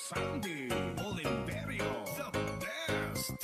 Sandy Oliverio, the best.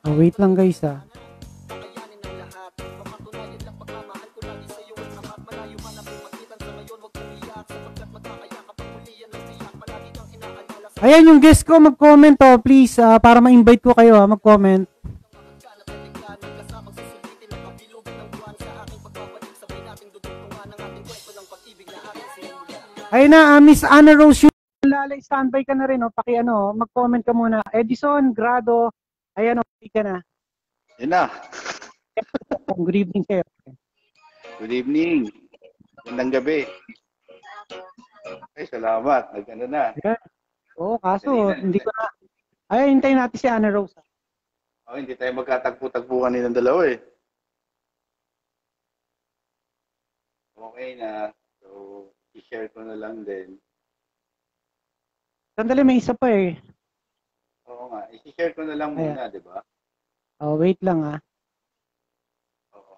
Oh, wait lang guys ah. Ayan yung guest ko, mag-comment oh, please, para ma-invite ko kayo mag-comment. Ayun na, Miss Ana Rose, Lala, standby ka na rin, mag-comment ka muna. Edison, Grado, ayan ka na. Yun na. Good evening kayo. Good evening. Magandang gabi. Ay, salamat. Nagano na. Yeah. Oo, kaso, hindi ko na. Ay, hintayin natin si Ana Rose. Oh, hindi tayo magkatagpo-tagpo kanina ng dalawa eh. Okay na. So, i-share ko na lang din. Sandali, may isa pa eh. Oo nga. I-share ko na lang muna, di ba? Oh, wait lang ah. Oo.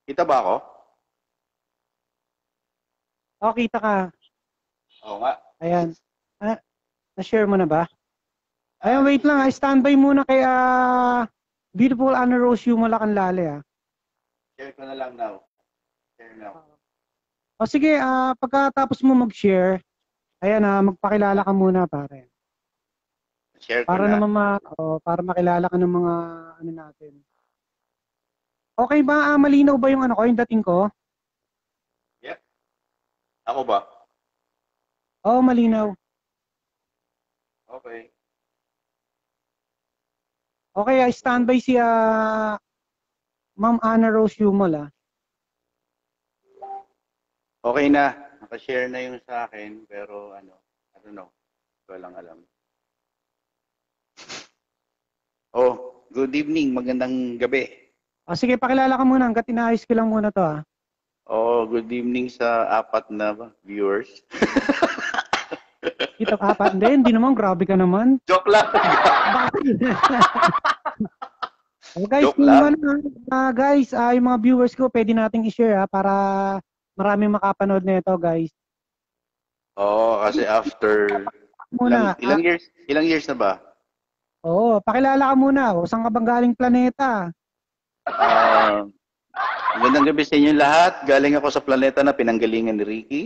Kita ba ako? Oh, kita ka. Oo nga. Ayan. Na-share mo na ba? Ayan, wait lang ah. Standby muna kay Beautiful Ana Rose yung Malacan Lale ah. Share ko na lang now. Share now. O sige, pagkatapos mo mag-share, ayan magpakilala ka muna pare. Share ko para na. Naman para makilala ka ng mga ano natin. Okay ba? Malinaw ba yung yung dating ko? Yeah. Ako ba? Oo, malinaw. Okay. Okay, standby si Ma'am Ana Rose Yumol ah. Okay na. Naka-share na yung sa akin, pero I don't know. Walang alam. Oh, good evening. Magandang gabi. Sige, pakilala ka muna hanggat inaayos ko lang muna to ah. Oh, good evening sa 4 na viewers. Kita 4? Hindi naman. Grabe ka naman. Joke lang. Guys, joke lang. Guys, yung mga viewers ko, pwede nating i-share para maraming makapanood na ito, guys. Oo, kasi after muna, ilang years na ba? Oo, pakilala ka muna. Saan ka bang galing planeta? Magandang gabi sa inyo lahat. Galing ako sa planeta na pinanggalingan ni Ricky.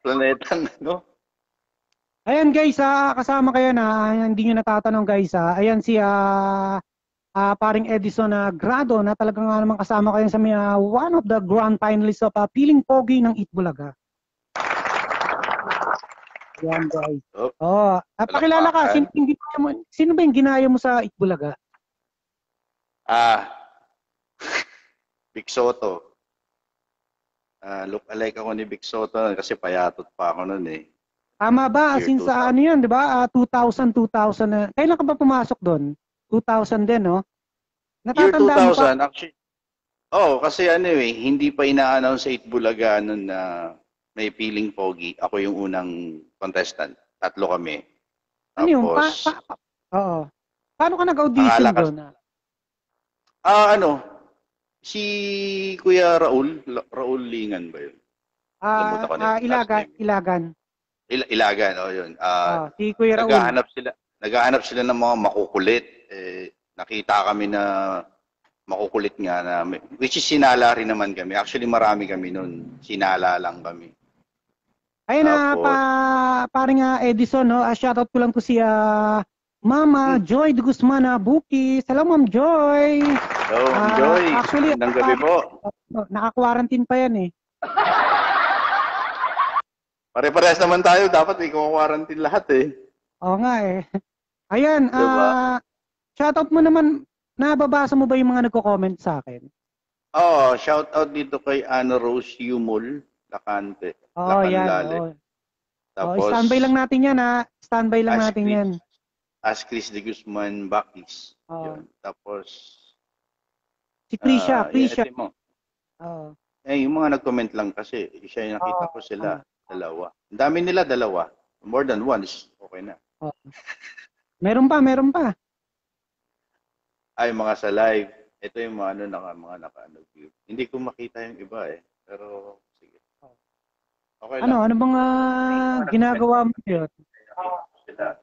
Planeta, no? Ayan guys, kasama kayo na, hindi nyo natatanong guys. Ayan si paring Edison Grado na talagang naman kasama kayo sa one of the grand finalists of Piling Pogi ng Itbulaga. Ayan guys. Pakilala ka, sino ba yung ginaya mo sa Itbulaga? Big Soto. Look alike ako ni Big Soto kasi payatot pa ako noon eh. Tama ba? Since ano yan, di ba? 2000. Kailan ka ba pumasok doon? 2000 din, no? Year 2000, actually. Kasi hindi pa ina-announce sa Itbulaga noon na may Piling Pogi. Ako yung unang contestant. 3 kami. Ano yung, Tapos, oo. Paano ka nag-audition akala doon? ano, si Kuya Raul, Raul Lingan ba yun? Lamutan ko na yung last Ilagan, name. Ilagan. Ilagan, yun. Si Kuya Raul. Naghahanap sila ng mga makukulit. Nakita kami na makukulit nga na, which is sinala rin naman kami. Actually, marami kami nun. Sinala lang kami. Ayun na, parang Edison, no? Shoutout ko lang to si Mama Joy de Guzman Buki. Hello, Ma'am Joy. Hello, Ma'am Joy. Actually, magandang gabi po. Naka-quarantine pa yan eh. Pare-parehas naman tayo. Dapat i-quarantine lahat eh. Oo nga eh. Ayan, Diba? shoutout mo naman, nababasa mo ba yung mga nagko-comment sa akin? Oo, shoutout dito kay Ana Rose Yumol, Lacante. Oo, yan. Lacanlale. Oo. Tapos, Standby lang natin yan ha. Standby lang natin yan. Chris de Guzman Bakis. Oo. Yun. Tapos, Si Prisha. ito mo. Oo. Yung mga nag-comment lang kasi, siya yung nakita ko sila, dalawa. Ang dami nila, dalawa. More than one is okay na. Oo. Meron pa. Ay, mga sa live. Ito yung mga naka-view. Hindi ko makita yung iba eh. Pero, sige. Okay lang. Ano bang ginagawa mo yun? Sila.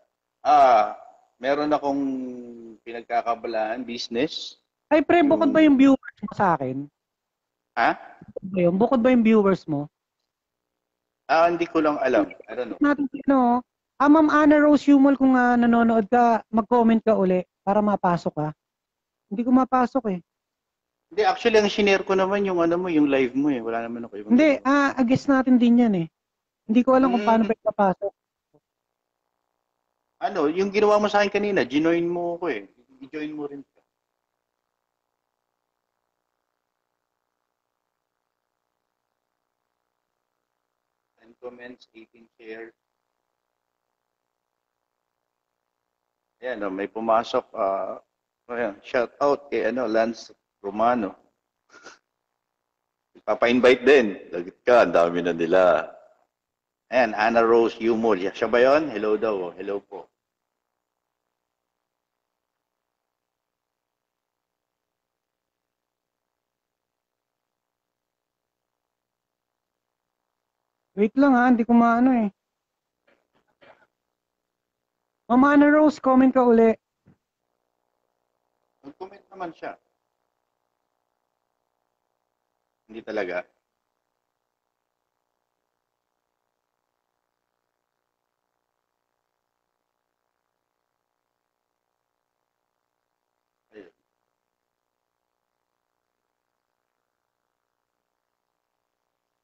Meron akong pinagkakabalaan, business. Ay, pre, bukod ba yung viewers mo sa akin? Ha? Bukod ba yung viewers mo? Hindi ko lang alam. I don't know. Natin, Ma'am Ana Rose Humol, kung nanonood ka, mag-comment ka uli para mapasok ka. Hindi ko mapasok eh. Hindi, actually, ang shinare ko naman yung yung live mo eh. Wala naman ako ibang. Hindi, guess natin din yan eh. Hindi ko alam kung paano ba ipapasok. Yung ginawa mo sa akin kanina, ginoin mo ko eh. I-join mo rin. And comments, 18 shares. Ayan, may pumasok. Shout out kay Lance Romano. Papa-invite din. Lagit ka, ang dami na nila. Ayan, Ana Rose Yumol. Siya ba yun? Hello daw. Hello po. Wait lang hindi ko maano eh. Ma'am Ana Rose, comment ka uli. Mag-comment naman siya. Hindi talaga.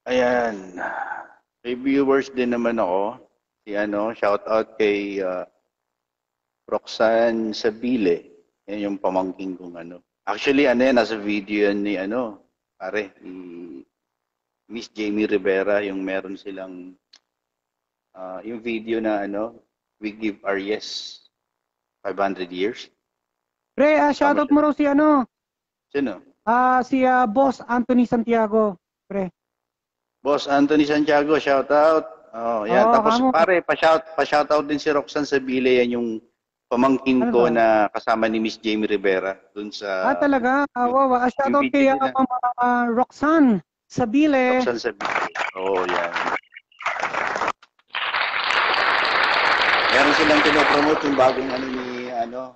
Ayan. May viewers din naman ako. Shout out kay Roxanne Sabile. Yan yung pamangking kong Actually, nasa video yan ni ni Miss Jamie Rivera, yung meron silang yung video na We Give Our Yes 500 Years. Pre, shoutout mo raw si Sino? Si Boss Anthony Santiago, pre. Boss Anthony Santiago, shoutout. Yan. Tapos pare, pa-shoutout din si Roxanne Sabile, yan yung pamangkin ko na kasama ni Miss Jamie Rivera dun sa talaga? Shoutout kay Roxanne Sabile. Roxanne Sabile. Yan. Meron silang pinopromote yung bagong ano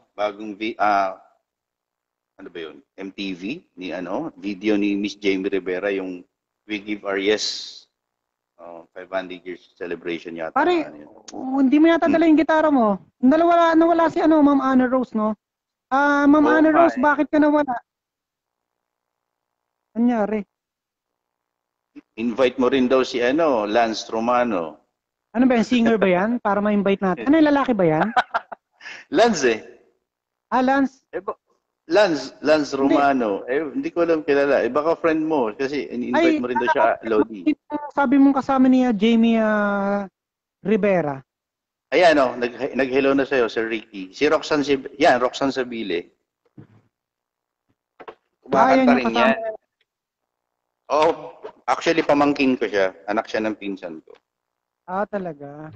ba yun? MTV ni video ni Miss Jamie Rivera, yung We Give Our Yes 500 years celebration yata. Pare, hindi mo yata dala yung gitara mo. Nawala si Ma'am Ana Rose, no? Ma'am Ana Rose, bakit ka nawala? Anyari? Invite mo rin daw si Lance Romano. Ano ba yan? Singer ba yan? Para ma-invite natin. Ano yung lalaki ba yan? Lance eh. Lance? Lance Romano. Hindi ko alam kilala. Baka friend mo kasi invite mo rin daw siya, Lodi. Sabi mong kasama niya Jamie Rivera. Ayan nag-hello na sa'yo, Sir Ricky. Si Roxanne Sabile. Kumakanta rin yan. Actually, pamangkin ko siya. Anak siya ng pinsan ko. Ah, talaga.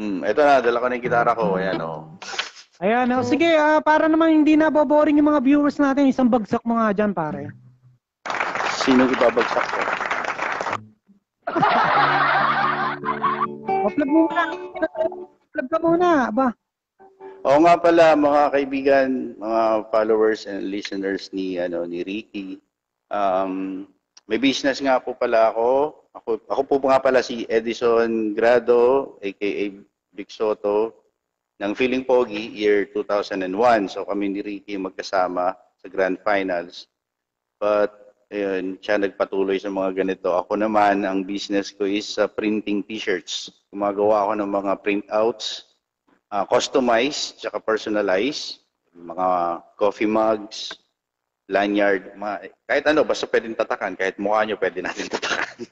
Ito na, dala ko na yung gitara ko. Ayan, oh. Ayan, sige, para naman hindi na boboring yung mga viewers natin, isang bagsak mo nga dyan, pare. Sino ibabagsak ko? Plug mo muna. Plug ka muna, ba? Oo nga pala, mga kaibigan, mga followers and listeners ni Ricky. May business nga po pala ako. Ako po nga pala si Edison Grado, aka Big Soto, ng Feeling Pogi, year 2001. So kami ni Ricky magkasama sa Grand Finals. But ayun, siya nagpatuloy sa mga ganito. Ako naman, ang business ko is printing t-shirts. Gumagawa ako ng mga printouts, customized, tsaka personalized, mga coffee mugs, lanyard, kahit ano, basta pwedeng tatakan, kahit mukha nyo, pwede natin tatakan.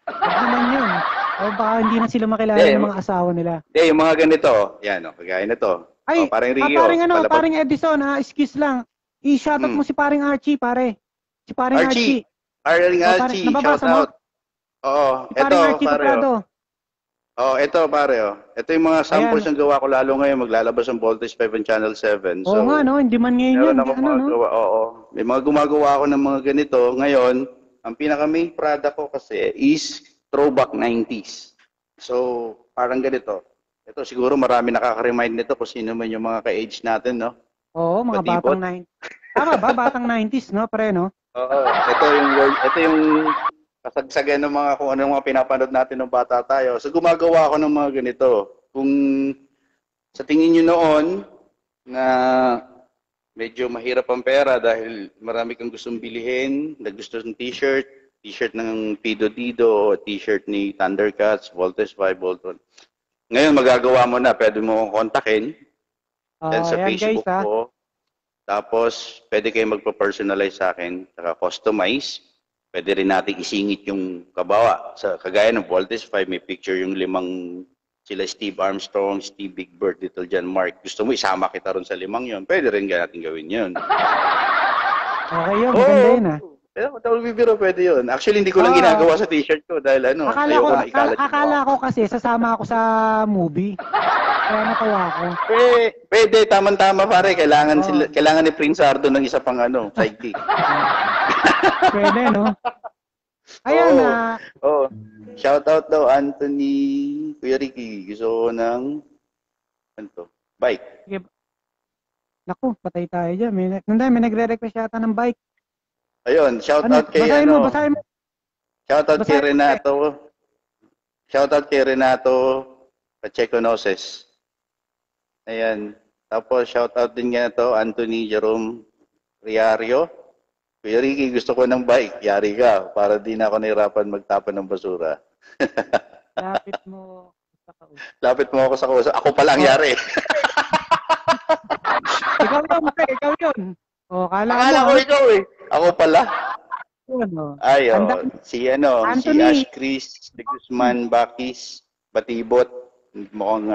Huwag naman yun. O baka hindi na sila makilala ng mga asawa nila. Yung mga ganito, yan, kagaya nito. Ay, parang Rio. Paring Edison, excuse lang. I-shoutout mo si paring Archie, pare. Si paring Archie. Archie, shout out. Oo, si paring Archie Tocado. Ito pare, Ito yung mga samples yung gawa ko lalo ngayon. Maglalabas ang Voltage 5 and Channel 7. Oo nga, no? Hindi man ngayon yan. Oo. May mga gumagawa ako ng mga ganito. Ngayon, ang pinaka-main product ko kasi is throwback 90s. So, parang ganito. Ito, siguro marami nakaka-remind nito kung sino man yung mga ka-age natin, no? Oo, mga batang 90s. Tama ba? Batang 90s, no? Pre, no? Oo. Ito yung kasagsagan ng mga kung ano mga pinapanood natin ng bata tayo. So gumagawa ako ng mga ganito. Kung sa tingin nyo noon na medyo mahirap ang pera dahil marami kang gustong bilihin, gusto ng t-shirt ng Pido Dido, t-shirt ni Thundercats, Voltes 5, Voltron. Ngayon magagawa mo na, pwede mo akong kontakin. Then sa Facebook guys, ko. Tapos pwede kayo magpa-personalize sa akin, saka customize. Pwede rin natin isingit yung kabawa. Sa kagaya ng Voltes 5, may picture yung 5 sila Steve Armstrong, Steve Big Bird, Little John Mark. Gusto mo isama kita ron sa 5 yun? Pwede rin natin gawin yun. Okay yun, maganda yun Bibiro, pwede yun. Actually, hindi ko lang ginagawa sa t-shirt ko dahil akala ko kasi sasama ako sa movie. Kaya natawa ko. Pwede, tama-tama pare. Kailangan ni Prince Ardo ng isa pang sidekick. Pwede, no? Ayan na. Shout out daw, Anthony, Kuya Ricky. Gusto ko ng, bike. Sige. Naku, patay tayo dyan. May nagre-request yata ng bike. Ayun, shout out kay basahin mo. Shout out kay Renato. Shout out kay Renato Pacheco Noses. Ayan. Tapos shout out din nga to Anthony Jerome Riario. Kuya Ricky, gusto ko ng bike. Yari ka para di na ako nahirapan magtapon ng basura. Lapit mo sa kausap. Lapit mo ako sa kausap. Ako pala ang yari. Ikaw yun. Akala ko ikaw eh. Ako pala. Si Ash Chris de Guzman Bakis Batibot. Mukhang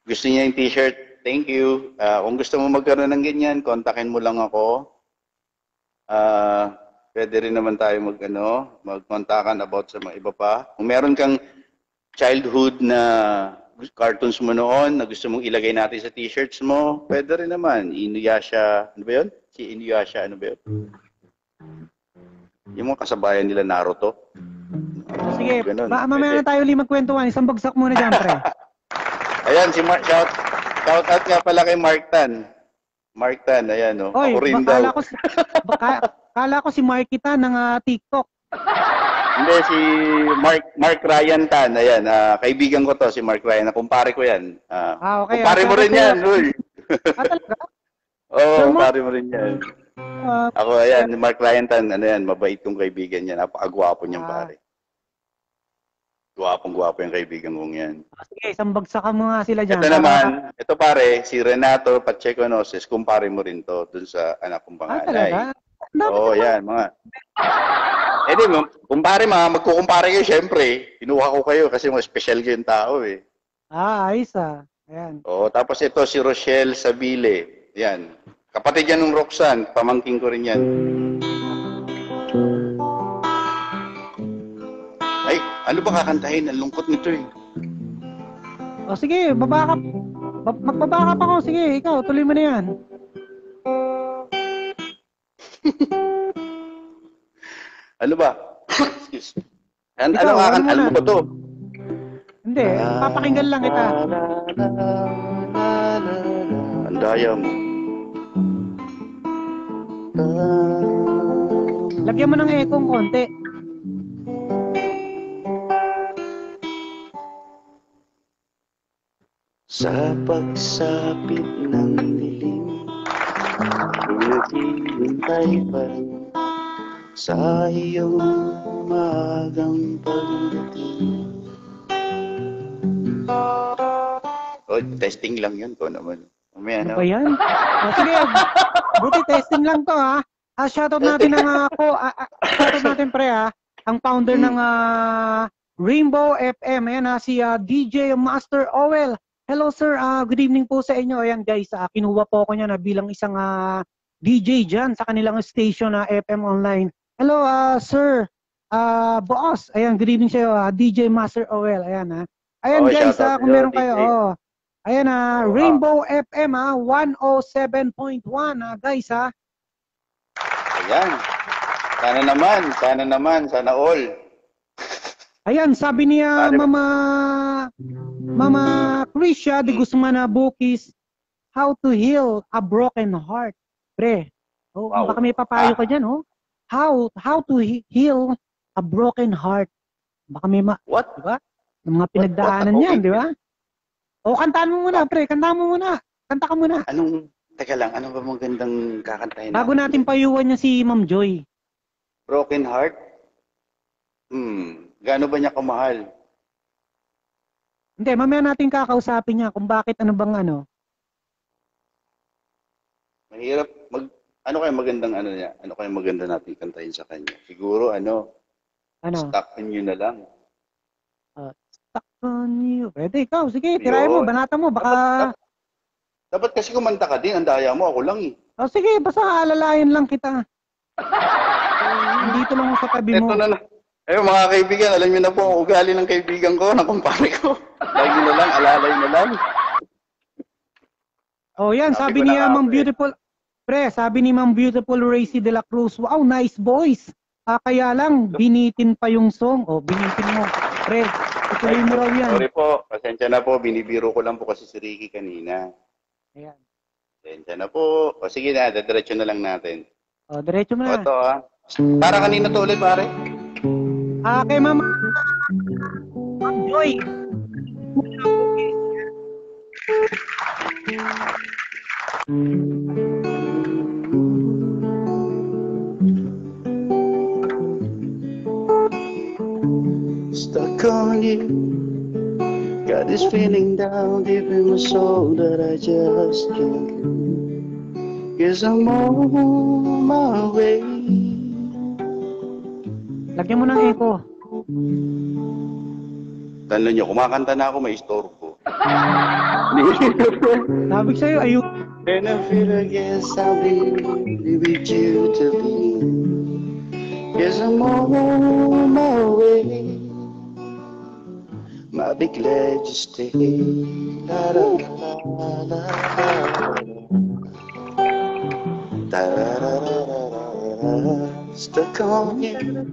gusto niya yung t-shirt. Thank you. Kung gusto mo magkaroon ng ganyan, kontakin mo lang ako. Pwede rin naman tayo magkontakan about sa mga iba pa. Kung meron kang childhood na cartoons mo noon na gusto mong ilagay natin sa t-shirts mo, pwede rin naman. Inuyasha, ano ba yun? Si Inuyasha, ano ba yun? Yung mga kasabayan nila Naruto. Sige, mamaya na tayo magkwentuhan. Isang bagsak muna dyan, pre. Ayan, si Mark, shout out nga pala kay Mark Tan. Mark Tan, ayan o. Oy, ako rin daw. Kala ko si Marky Tan ng TikTok. Hindi, si Mark Ryan Tan. Ayan, kaibigan ko to, si Mark Ryan. Kumpare ko yan. Okay. Kumpare mo rin yan, uy. Talaga? Oo, kumpare mo rin yan. Ako, ayan, ni Mark Ryan Tan, mabait kong kaibigan yan. Napakagwapo niyang pare. Gwapong-gwapo yung kaibigan kong yan. Sige, isang bagsakan mo nga sila dyan. Ito naman, ito pare, si Renato Pacheco Noses, kumpare mo rin to dun sa anak kong panganay. Talaga? Oo, yan, mga. Kumpare, magkukumpare kayo, syempre. Kinuha ko kayo kasi mga special kayong tao eh. Ayos Ayan. Oo, tapos ito si Rochelle Sabile. Yan. Kapatid yan ng Roxanne, pamangking ko rin yan. Ano ba kakantahin? Ang lungkot nito eh. O sige, baba ka. Magbaba ka pa ako. Sige, ikaw, tuloy mo na yan. Ano ba? Excuse. Ano Ikaw, kakanta? ano Alam mo ba to? Hindi, papakinggan lang kita. Ang daya mo. Lagyan mo ng ekong konti. Sa pagsapit ng dilim, naghihintay pa sa iyong umagang pagdating. Oh, testing lang yun ko naman. Mamaya Ano na. ba yan? Sige, buti testing lang to ha. Shoutout natin ng shoutout natin pre ha. Ang founder ng Rainbow FM. Ayan si DJ Master Owel. Hello sir, good evening po sa inyo. Ayan guys, kinuha po ako niya na bilang isang DJ dyan sa kanilang station na FM Online. Hello sir, boss. Ayan, good evening sa iyo, DJ Master Owel. Ayan ha. Ayan guys, kung meron kayo, ayan Rainbow FM 107.1 guys ha. Ayan. Sana all. Ayan, sabi niya Mama Krisha de Guzman Bukis, how to heal a broken heart. Pre, Wow. baka may papayo ka dyan, oh. How to heal a broken heart. Baka may What? diba? Yung mga pinagdaanan What? yan, di ba? O, kantaan mo muna, pre. Kanta ka muna. Teka lang, ano ba magandang kakantahin? Bago natin payuhan niya si Ma'am Joy. Broken Heart? Gaano ba niya kamahal? Hindi, mamaya natin kakausapin niya kung bakit ano bang ano. Mahirap ano kaya magandang ano niya? Ano kaya maganda natin kantahin sa kanya? Siguro Stuck on You na lang. Stuck on You. Pwede ikaw, sige, tirahin mo, banata mo, baka... Dapat kasi kumanta ka din, ang daya mo, ako lang eh. O sige, basta alalayan lang kita. Dito lang ako sa tabi mo. Ito na lang. Mga kaibigan, alam niyo na po ang ugali ng kaibigan ko, ng kumpare ko. Lagi na lang, alalay na lang. Oh, yan, sabi niya Ma'am Beautiful. Pre, sabi ni Ma'am Beautiful Racy de la Cruz, wow, nice voice. Kaya lang, binitin pa yung song. O, binitin mo. Pre, ituloy mo raw yan. Sorry po, pasensya na po, binibiro ko lang po kasi si Ricky kanina. Ayan. Pasensya na po. O sige na, diretso na lang natin. O, diretso mo na. Ito Para kanina to ulit, pare. Kay Ma'am Joy. Stuck on you. Got this feeling down deep in my soul that I just can't lose. 'Cause I'm on my way. Lagyan mo ng echo. Tandaan nyo, kumakanta na ako, may istorbo. Sabi ko sa'yo, ayun. And I feel I guess I'll be with you to be. 'Cause I'm on my way. Might be glad you stay. La la la la la. Da da da da da da. Stuck on you.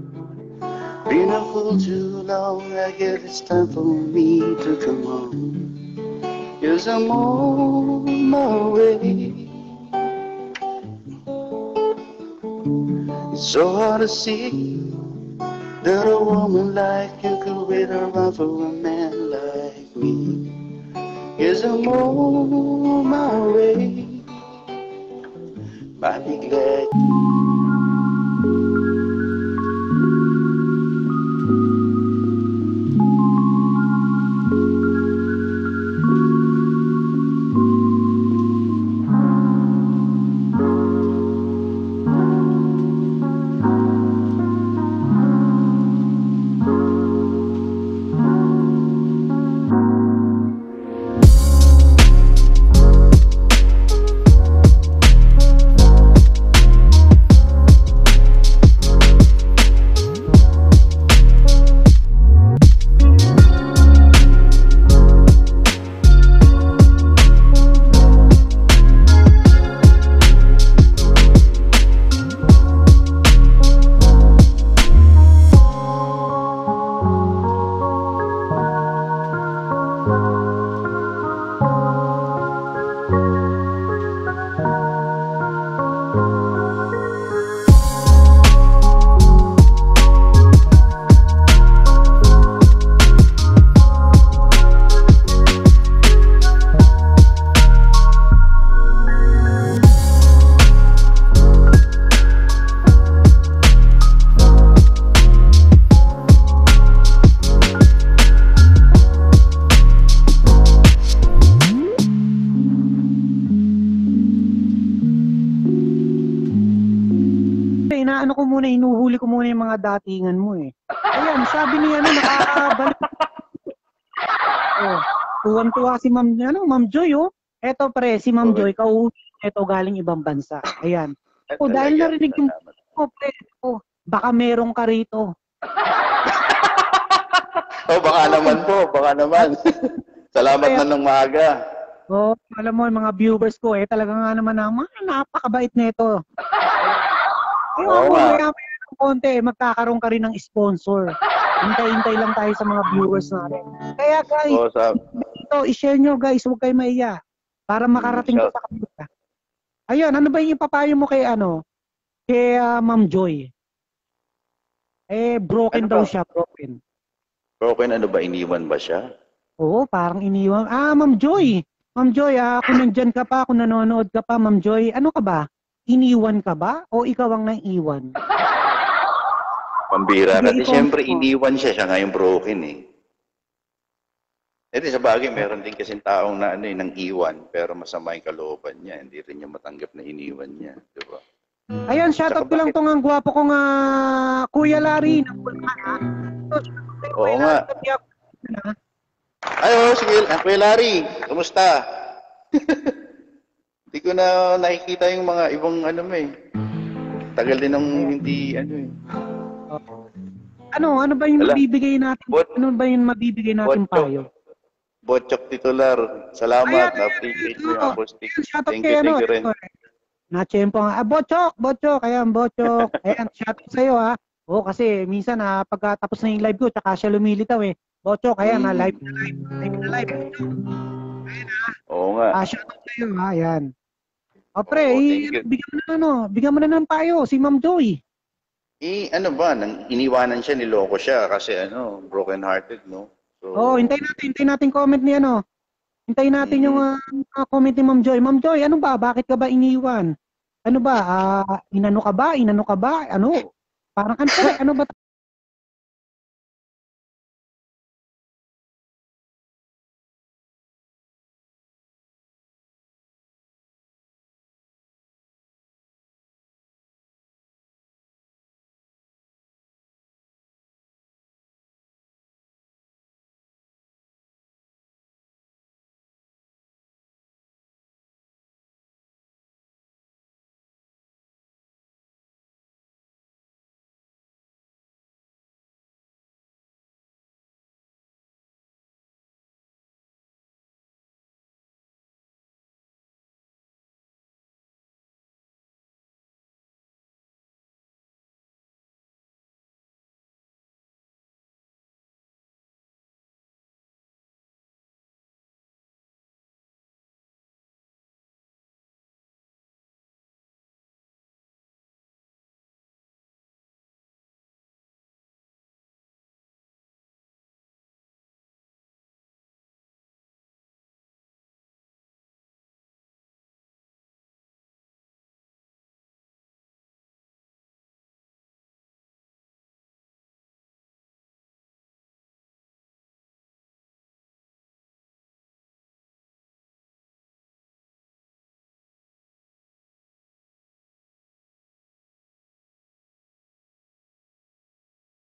Been a fool too long. I guess it's time for me to come home. 'Cause I'm on my way. It's so hard to see that a woman like you could wait around for a man like me. 'Cause I'm on my way. Might be glad. inaano ko muna, inuhuli ko muna yung mga datingan mo eh. Ayan, sabi ni ano, nakakabalik. Oh, tuwan-tuwa si Ma'am Joy, oh. Eto pre, si Ma'am Joy, kauwi eto galing ibang bansa. Ayan. Oh, dahil Talaga, narinig yung salamat. pre, oh, baka merong ka rito. Oh, baka naman po, baka naman. Salamat na ng maaga. Oh, alam mo, yung mga viewers ko eh, talaga nga naman napakabait nito. Oo nga. Maya ng konti, magkakaroon ka rin ng sponsor. Hintay-hintay lang tayo sa mga viewers natin. Kaya guys, Oh, ito, i-share nyo guys, huwag kayo maiya. Para makarating ko sa kanila. Ayun, ano ba yung ipapayo mo kay kay Ma'am Joy? Broken ano daw ba? siya, broken. Broken ano ba? Iniwan ba siya? Oo, parang iniwan. Ma'am Joy. Ma'am Joy, kung nandyan ka pa, kung nanonood ka pa, Ma'am Joy, ano ka ba? Iniwan ka ba? O ikaw ang naiiwan? Pambira. Sige, Kasi siyempre iniwan siya ngayon broken eh. Sa bagay, meron din kasing taong na nang iwan, pero masama yung kalooban niya. Hindi rin niya matanggap na iniwan niya. Di ba? Ayan, shoutout ko lang tong ang gwapo kong Kuya Larry. Oo nga. Ay, sige. Kuya Larry, kumusta? Hindi ko na nakikita yung mga ibang mo eh. Tagal din ng hindi eh. Ano ba yung mabibigay natin? Ano ba yung mabibigay natin payo? Botchok titular. Salamat. Na-appreciate mo yung Apostolic. Thank you rin. Na-tsempo nga. Botchok. Ayan, Botchok. Ayan, shoutout sa'yo ha. Oo, kasi minsan pagkatapos na yung live ko, tsaka siya lumilitaw eh. Botchok, ayan na live. Oo nga. Shoutout sa'yo ha, ayan. O pre, thank you. bigyan mo na ng payo, si Ma'am Joy. Ano ba, iniwanan siya, niloko siya kasi broken hearted, no? So, hintayin natin comment ni Hintayin natin yung comment ni Ma'am Joy. Ma'am Joy, ano ba? Bakit ka ba iniwan? Ano ba? Inano ka ba? Ano? Parang ano ba?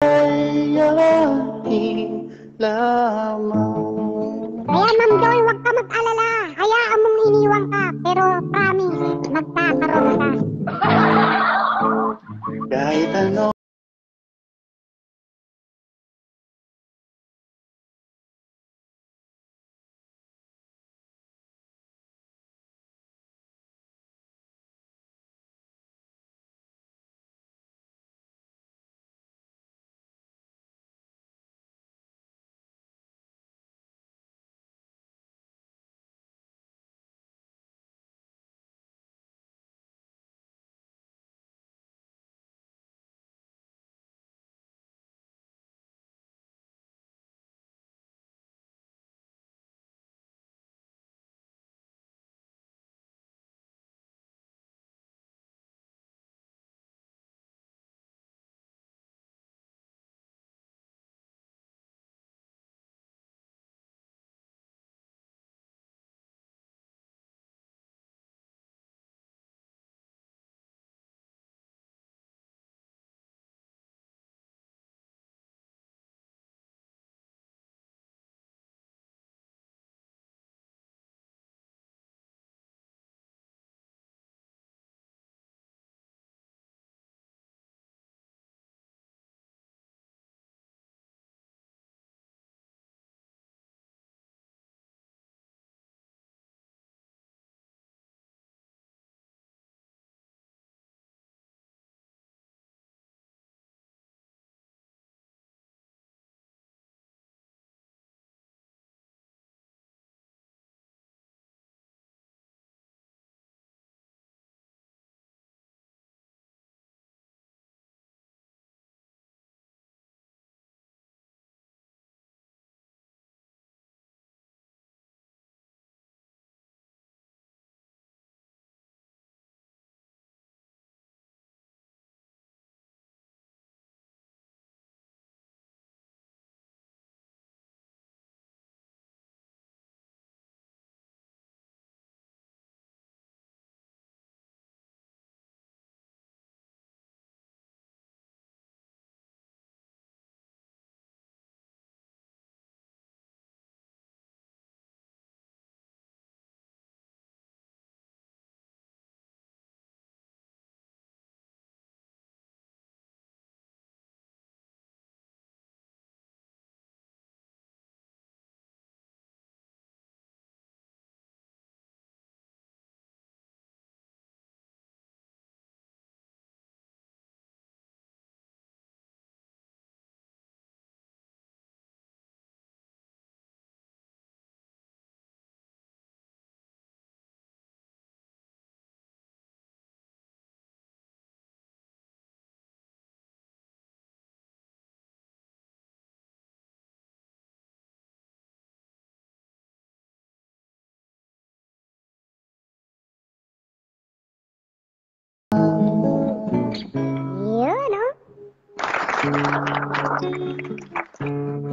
Ayan, Ma'am Joy, huwag ka mag-alala. Hayaan mong iniwan ka. Pero promise, magkakaroon ka. kahit ano.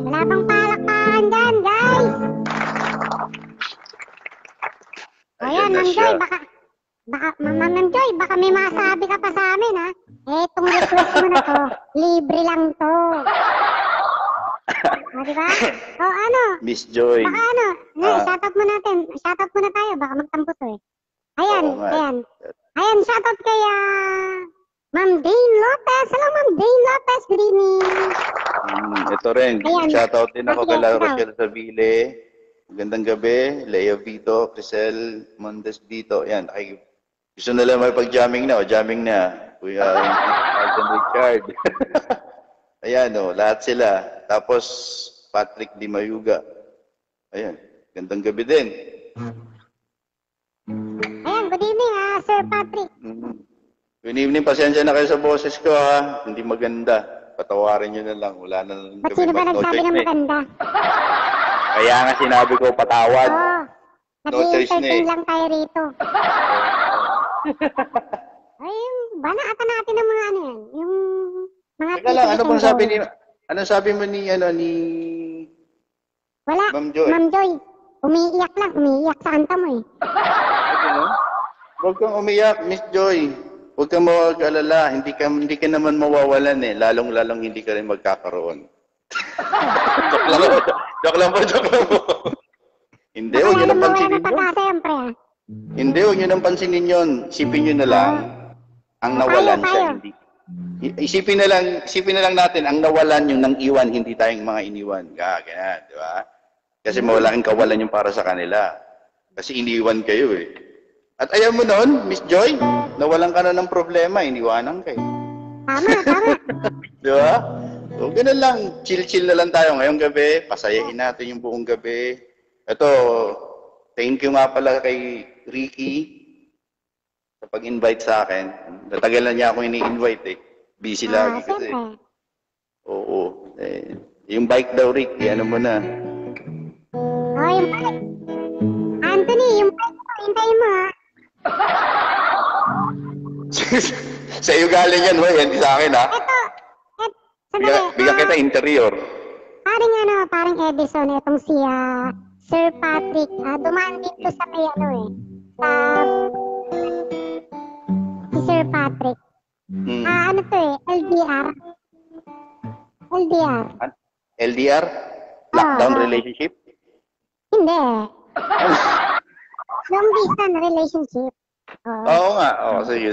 Wala bang palakpakan dyan, guys? Ayan, Ayan na Ma'am siya. Joy, Ma'am Joy, baka may masabi ka pa sa amin, ha? Itong request mo na to, libre lang to. Di ba? O ano, Miss Joy. baka ano, Ah. shoutout mo natin. Shoutout muna tayo, baka magtampo to eh. Ayan, Oo nga. ayan. Ayan, shoutout kay Ma'am Dane Lopez. Hello, Ma'am Dane Lopez. Good evening. Ito rin. Ayan. Shoutout din ako Sige, kay ikaw. Rochelle Savile. Magandang gabi. Leo Vito, Crisel Mondes Vito. Yan. Ay, gusto nila may pag-jamming na. O, jamming na. Kuya Alton Richard. Ayan, o. Lahat sila. Tapos, Patrick Di Mayuga. Ayan. Gandang gabi din. Ayan, good evening, Sir Patrick. Good evening. Pasensya na kayo sa boses ko, ha. Hindi maganda. Patawarin nyo na lang. Wala na lang Ba't sino ba no nagsabi choice ng na eh. maganda? Kaya nga sinabi ko patawad. Oo. No choice na Nag-i-entertain eh. lang tayo rito. Ay, banata natin ng mga ano yan. Yung mga Teka lang, ano bang titigitan sabi ko. ni... Ano sabi mo ni, ano, ni... Wala, Ma'am Joy? Ma'am Joy. Umiiyak lang, umiiyak sa kanta mo eh. Ano? Huwag kang umiyak, Miss Joy. Huwag kang mag-alala. Hindi ka naman mawawalan eh. Lalong-lalong hindi ka rin magkakaroon. Joke lang po. Hindi, huwag nyo nang Mawala pansinin ng yun. pag-asa, siyempre Hindi, huwag nyo nang pansinin yun. Isipin nyo na lang. Ang nawalan Tayo. siya, hindi. Isipin na lang natin, ang nawalan yung nang iwan, hindi tayong mga iniwan. Ganyan, di ba? Kasi malaking kawalan yung para sa kanila. Kasi iniwan kayo eh. At ayaw mo noon, Miss Joy, nawalan ka na ng problema, iniwanan kayo. Tama. Di ba? So, ganun lang. Chill-chill na lang tayo ngayong gabi. Pasayahin natin yung buong gabi. Ito, thank you nga pala kay Ricky sa pag-invite sa akin. Natagal na niya ako ini-invite eh. Busy lagi kasi. Siyempre. Oo. Yung bike daw, Rick, ano mo na. Oh, yung bike. Anthony, yung bike mo, hintayin mo ha. Sa iyo galing yan, boy. Hindi sa akin, ha? Sandali. Bigyan kita interior. Parang Edison, itong si Sir Patrick. Dumaan dito sa may ano eh. Si Sir Patrick. Ano to eh, LDR. LDR? Lockdown relationship? Hindi. Long distance relationship. Oo nga. Oo, sige.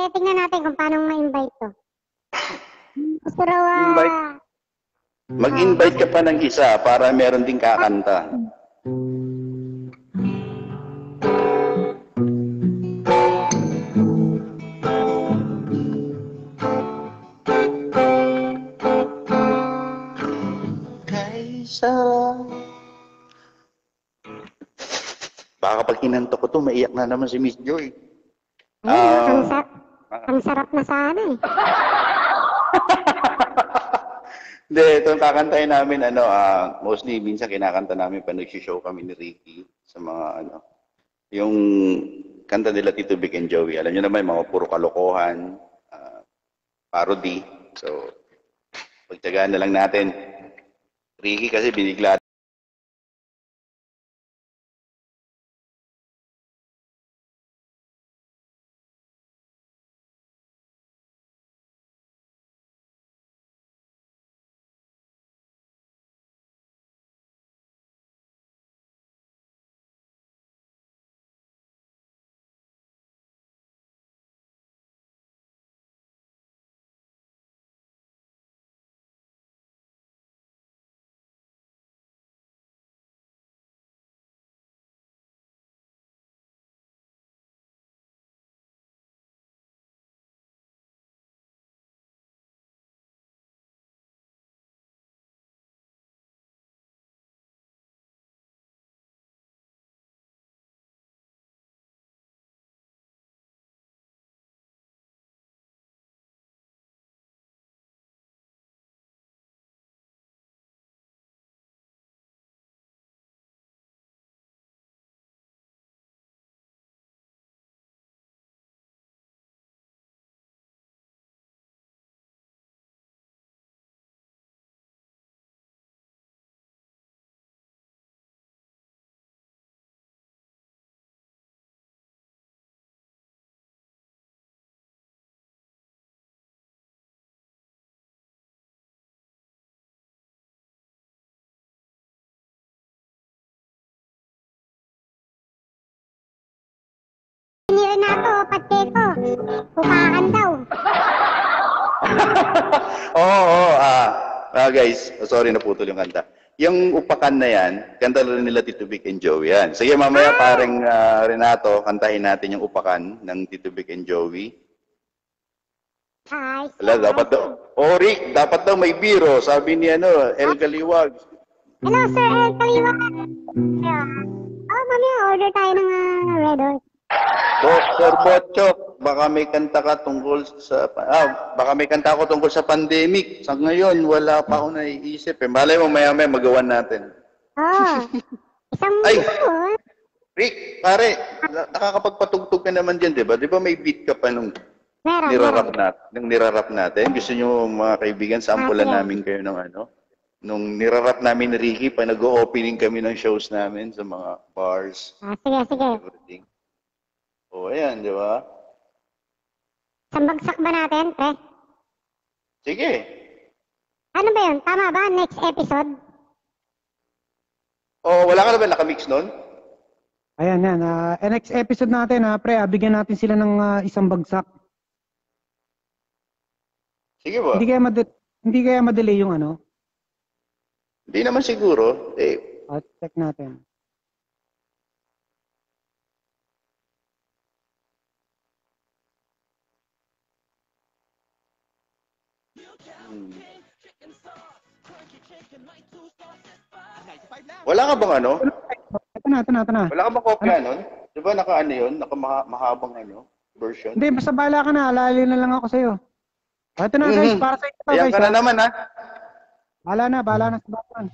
Tingnan natin kung paano ma-invite to. Gusto raw, Mag-invite ka pa ng isa para meron ding kakanta. Baka pag kinanta ko to, maiyak na naman si Miss Joy. ang sarap na sana eh. Hindi, itong kakantahin namin, mostly minsan kinakanta namin pa nag-show kami ni Ricky sa mga yung kanta nila Tito Vic and Joey. Alam niyo naman, mga puro kalokohan, parody. So, pagtyagaan na lang natin. Ricky kasi binigla Keko. Pupakan daw. Oo, guys, sorry naputol yung kanta. Yung upakan na yan, kanta rin nila Tito Vic and Joey yan. Sige, mamaya parang Renato, kantahin natin yung upakan ng Tito Vic and Joey. Ay, Wala, dapat daw. Oh, Rick, dapat daw may biro. Sabi ni El Kaliwag. hello, Sir El Kaliwa. Mami, order tayo ng Red Horse. Sir Botchok, baka may kanta ka tungkol sa baka may kanta ako tungkol sa pandemic. Sa ngayon, wala pa ako naiisip eh. Malay mo maya-maya magawan natin. Isang Ay! minuto. Rick, pare, nakakapagpatugtog ka naman diyan, 'di ba? 'Di ba may beat ka pa nung nirarap natin? Gusto niyo mga kaibigan, sampulan namin kayo ng nung nirarap namin ni Ricky pa nag-o-opening kami ng shows namin sa mga bars. Sige. Everything. Oh, ayan, di ba? Sambagsak ba natin, pre? Sige. Ano ba yun? Tama ba? Next episode? Oh, wala ka na ba nakamix nun? Ayan, yan. Next episode natin, pre, bigyan natin sila ng isang bagsak. Sige ba? Hindi kaya madelay yung Hindi naman siguro. check natin. Wala ka bang Ito na. Wala ka bang kopya nun? Di ba yun? Mahabang version? Hindi, basta bahala ka na. Alali na lang ako sa'yo. Ito na guys, para sa ito Ayan guys. ka na naman ha. Bahala na sa Batman.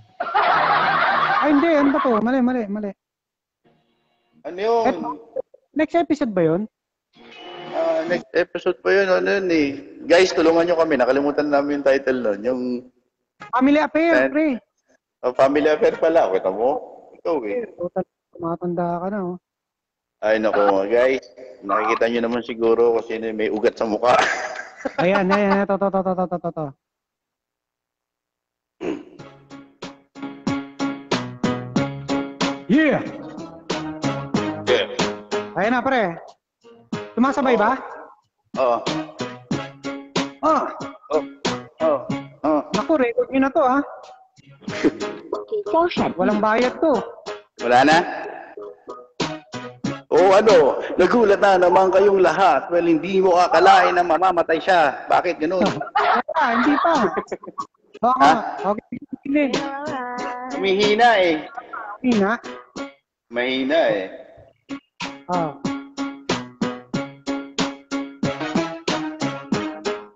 Ay hindi, ano ba to? Mali. Ano yun? Next episode ba yun? Next episode pa yun. Guys, tulungan nyo kami. Nakalimutan namin yung title nun. Yung Family Affair, pre. Family Affair pala. Kita mo? Ikaw eh. Total, matanda ka na Ay nako guys. Nakikita nyo naman siguro kasi may ugat sa mukha. Ayan. To. Yeah! Ayan na, pre. Sumasabay ba? Oo. Naku, record nyo na to, Walang bayad to. Wala na? Nagulat na naman kayong lahat. Well, hindi mo akalain na mamamatay siya. Bakit ganun? Hindi pa. Baka, okay. Humihina eh. Hina? Mahina eh.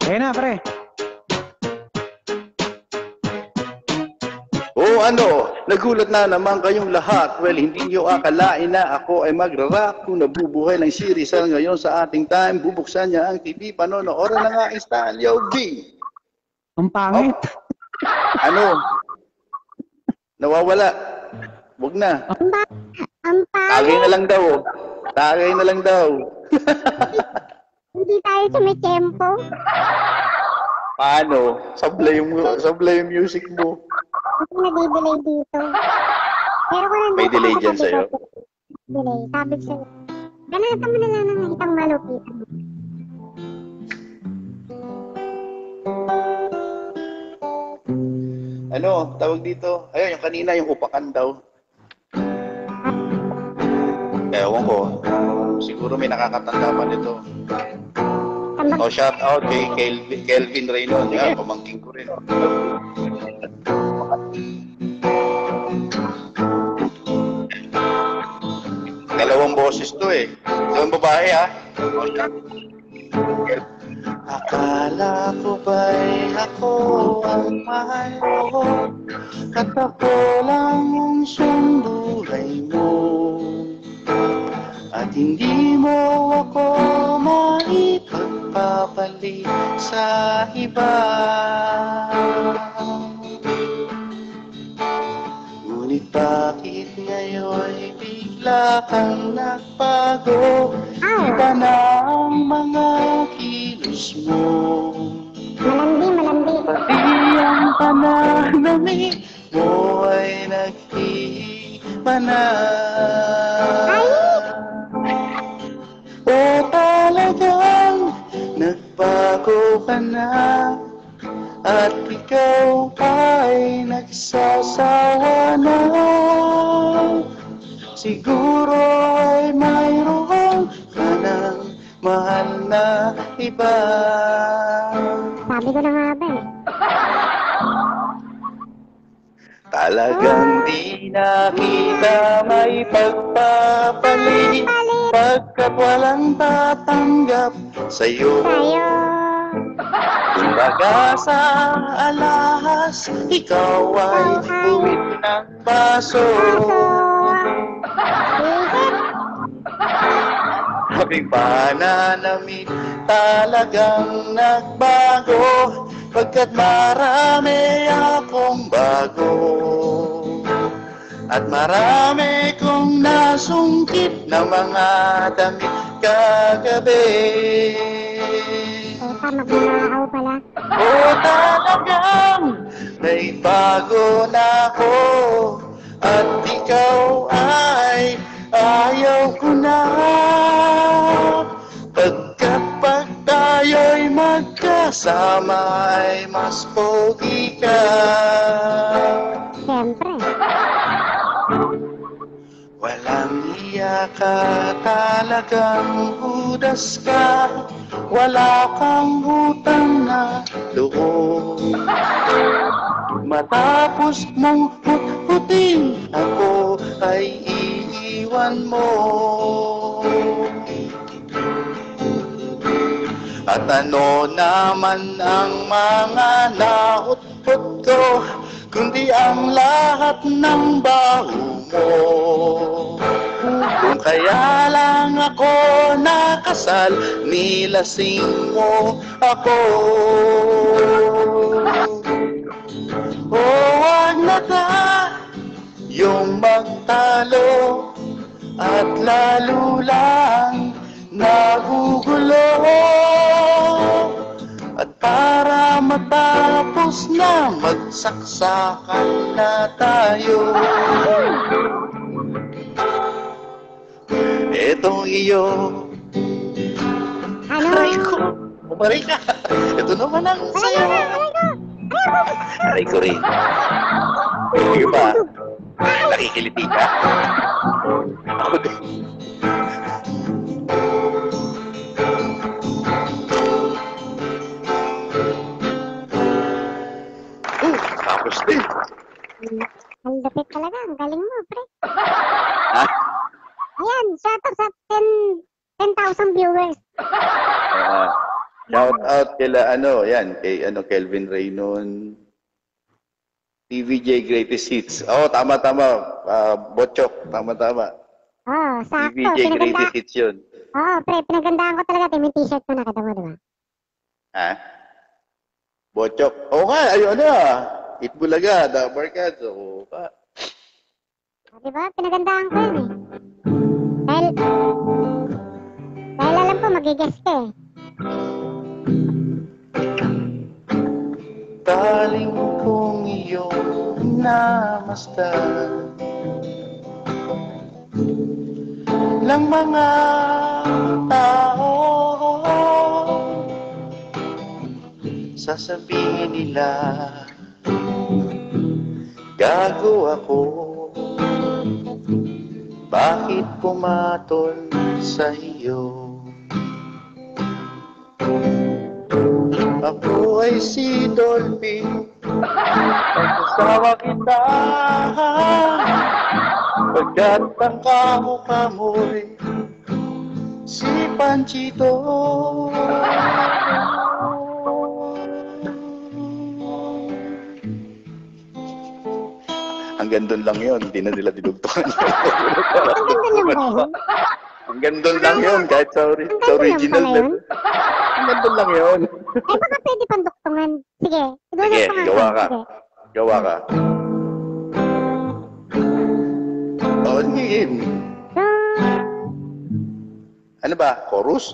Ayan na, pre. Nagulat na naman kayong lahat. Well, hindi nyo akalain na ako ay magra-rap kung nabubuhay ng si Rizal ngayon sa ating time. Bubuksan niya ang TV, panonoorin na nga ang Stalyo B. Ang pangit. Nawawala. Huwag na. Ang Tagay na lang daw. Hindi tayo sumitempo. Paano? Sablay yung music mo. Kasi nadidelay dito. Pero kung nandito May delay ako, dyan sabi sa'yo? ko, delay. Sabi ko sa'yo, ganatan mo na lang ng itang malupitan. Tawag dito? Ayun, yung kanina, yung upakan daw. Ewan ko. Siguro may nakakatanda pa nito. Shout out kay Kelvin Reynon. Pamangking ko rin. Dalawang boses to eh. Dalawang babae Akala ko ba'y ako ang mahal mo at ako lang ang siyang buhay mo at hindi mo ako maipagpapalit sa iba. Ngunit bakit ngayon bigla kang nagbago? Iba na ang mga kilos mo. Malandi. Pati ang pananamit mo ay nag-iba na. O talaga nagbago ka na at ikaw ay nagsasawa na. Siguro ay mayroon ka ng mahal na iba. Sabi ko na nga ba eh. Talagang di na kita may pagpapalit pagkat walang tatanggap sa'yo. Sa'yo. Kumbaga sa alahas, ikaw ay buwit ng baso. Aming pananamit talagang nagbago pagkat marami akong bago at marami kong nasungkit na mga damit kagabi. Magnanakaw pala. Talagang may bago na ako at ikaw ay ayaw ko na. Pagkat pag tayo'y magkasama ay mas pogi ka. Siyempre. Walang iya ka, talagang hudas ka. Wala kang utang na loob. Matapos mong putputin, ako ay iiwan mo. At ano naman ang mga nautput ko, kundi ang lahat ng baho mo. Kung kaya lang ako nakasal, nilasing mo ako. Huwag na tayong magtalo at lalo lang nagugulo. At para matapos na magsaksakan na tayo, etong iyo. Ano? Aray ko, umaray ka. Ito naman ang sayo. Aray ko rin. Sige ba? Nakikiliti ka? Ako din. Tapos din. Ang lapit talaga. Ang galing mo, pre. Ha? Ayan, shout out sa 10,000 viewers. Shout out kila kay Kelvin Raynon, TVJ Greatest Hits. Tama. Botchok, tama. Oh, sakto. TVJ Greatest Hits yun. Pre, pinagandaan ko talaga. May t-shirt ko nakita mo, diba? Ha? Botchok. Nga, ayun na. Itbulaga, The Barkads. Diba? Pinagandaan ko yun eh. Dahil alam ko magigest ka eh. Taling kong iyong namasdan ng mga tao, sasabihin nila gago ako. Bakit pumatol sa iyo? Ako ay si Dolphin, pagkasama kita, pagkat ang kamukha mo'y si Panchito. Hanggang doon lang yun, hindi na nila dinugtungan. Hanggang doon lang yun, kahit sa original na. Hanggang doon lang yun. Ay, baka pwede pang duktungan. Sige, sige, gawa ka. Gawa ka. Sige. Ano ba? Chorus?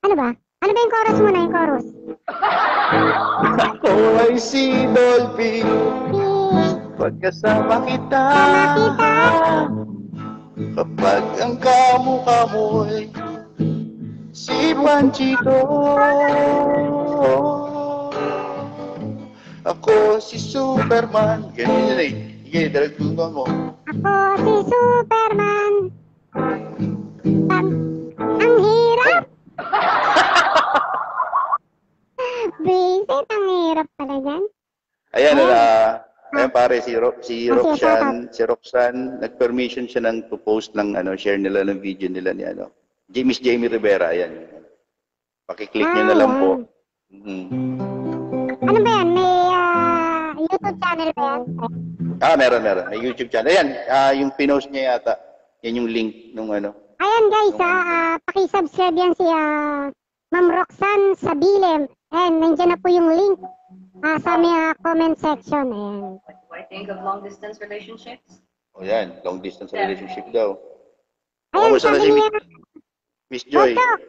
Ano ba? Ano ba yung chorus mo na yung chorus? Ako ay si Dolphin, pagkasama kita, kapag ang kamukha mo'y Si Panchito. Ako si Superman. Ganyan yun eh. Sige, dalagtungan mo. Ako si Superman. Ang hirap. Visit, ang hirap pala dyan. Ayan, ayan pare, si Roxanne, nag-permission siya to post ng share nila ng video nila ni Miss Jamie Rivera, ayan. Pakiclick niyo na lang po. Ano ba yan? May YouTube channel ba yan? Meron. May YouTube channel. Ayan, yung pinost niya yata. Yan yung link nung Ayan guys, paki-subscribe yan si Ma'am Roxanne Sabilem. And nandiyan na po yung link sa may comment section. Ayan. What do I think of long-distance relationships? O yan, long distance relationship daw. Ayan, Kamusta na sabi si niya, Miss Joy? Bochok,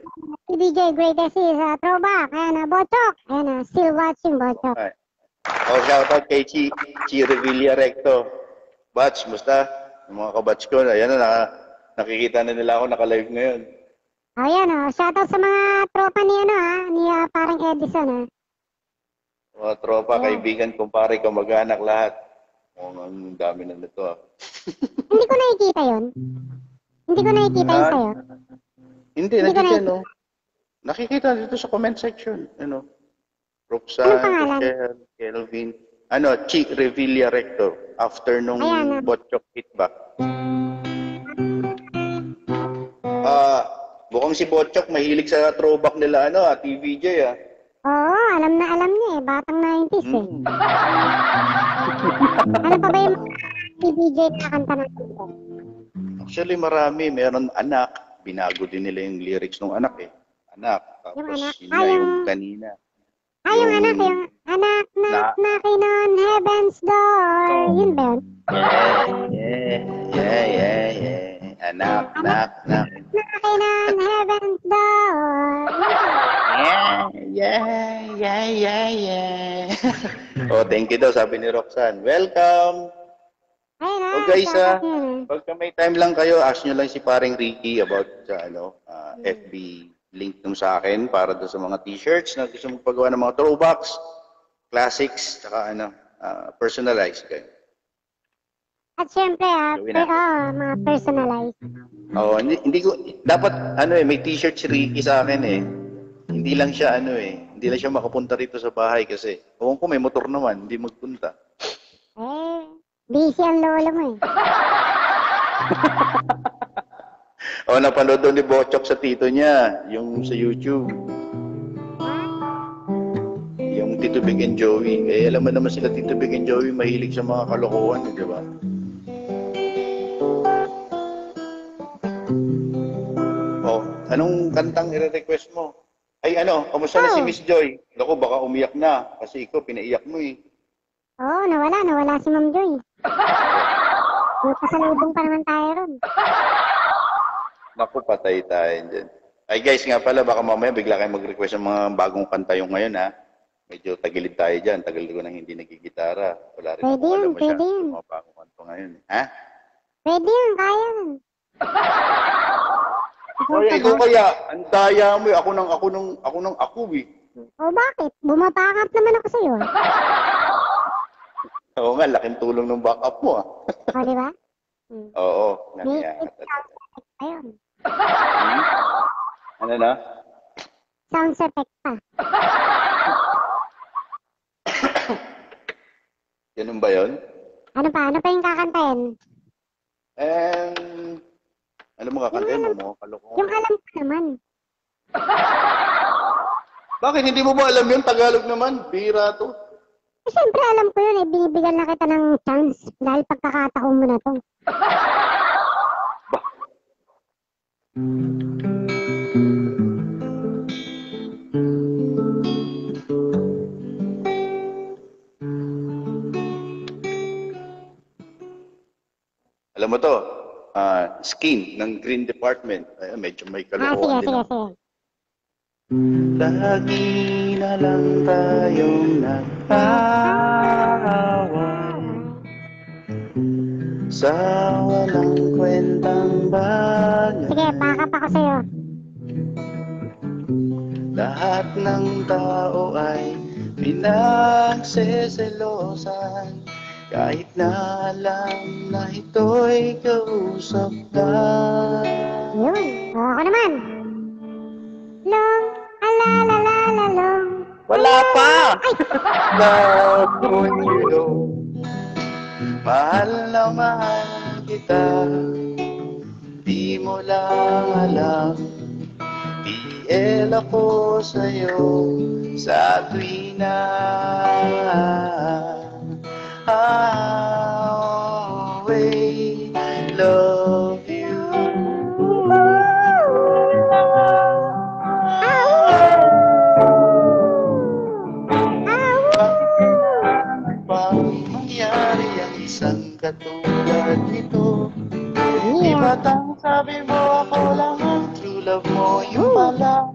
si DJ Greatest is throwback. Ayan, Bochok. Ayan, still watching Bochok. Okay. Shoutout kay Chi Revilla Recto. Batch, musta? Yung mga kabatch ko, ayan na, nakikita na nila ako naka-live ngayon. Ayan, shoutout sa mga tropa ni ni parang Edison, Mga tropa, kaibigan, kumpare, kamag-anak, lahat. Ang dami na nito, Hindi ko nakikita yun. Hindi ko nakikita yun sa'yo. Hindi, Hindi ko nandito, nakikita dito sa comment section, Roxanne, pangalan? Rochelle, Kelvin, Chi Revilla Recto, after nung Ayan, Botchok hitback. Mukhang si Botchok mahilig sa throwback nila, TVJ, Oo, alam niya Batang 90s Ano pa ba yung DJ na kanta natin? Actually, marami. Meron anak. Binago din nila yung lyrics ng anak, Anak. Tapos, Yung anak? yun na yung kanina. Yung anak knocking on heaven's door. Yun ba yun? Yeah. Anak. Knocking on heaven's door. Yeah. Thank you daw, sabi ni Roxanne. Welcome! Ayun Guys, shoutout yun, pagka may time lang kayo, ask nyo lang si paring Ricky about sa FB link nung sa akin para doon sa mga t-shirts na gusto magpagawa ng mga throwbacks, classics, saka personalized kayo. At syempre, mga personalized. Hindi ko dapat may t-shirt si Ricky sa akin Hindi lang siya hindi lang siya makapunta rito sa bahay kasi kung may motor naman, hindi magpunta. Busy ang lolo mo Napanood daw ni Bochok sa tito niya, yung sa YouTube. Yung Tito Big and Joey. Alam mo naman sila Tito Big and Joey, mahilig sa mga kalokohan, di ba? Anong kantang i-request mo? Ay kamusta na si Miss Joy? Naku, baka umiyak na kasi ikaw pinaiyak mo nawala si Ma'am Joy. Pasalubong pa naman tayo ron. Naku, patay tayo dyan. Ay guys, nga pala, baka mamaya bigla kayo mag-request ng mga bagong kanta yung ngayon Medyo tagilid tayo dyan. Tagal ko nang hindi nagigitara. Wala rin Pwede yan. Mga bagong kanta ngayon. Pwede yan, kaya. Ikaw kaya, ang daya mo ako Bakit? Bumapakat naman ako sa'yo. Oo nga, laking tulong ng backup mo Di ba? Oo. May ayun. Ano na? Sounds effect pa. Ganun ba yun? Ano pa yung kakantahin? Ano mo kakantahin mo? Kalokohan. Yung alam ko naman. Bakit? Hindi mo ba alam yun? Tagalog naman. Bira to. Siyempre alam ko yun binibigyan na kita ng chance dahil pagkakataon mo na to. Alam mo to, Skin ng Green Department. Medyo may kalokohan din. Sige. Lagi na lang tayong nag-aaway sa walang kwentang bagay. Sige, backup ako sa'yo. Lahat ng tao ay pinagseselosan, kahit na alam na ito'y kausap lang. Yun. O, ako naman. Long, alalalalong. Wala pa! Love when you know, mahal na mahal kita, di mo lang alam. PL ako sa'yo sa tuwina. Always love you. Pang mangyari ang isang katulad nito, di ba't ang sabi mo ako lang ang true love mo, yung pala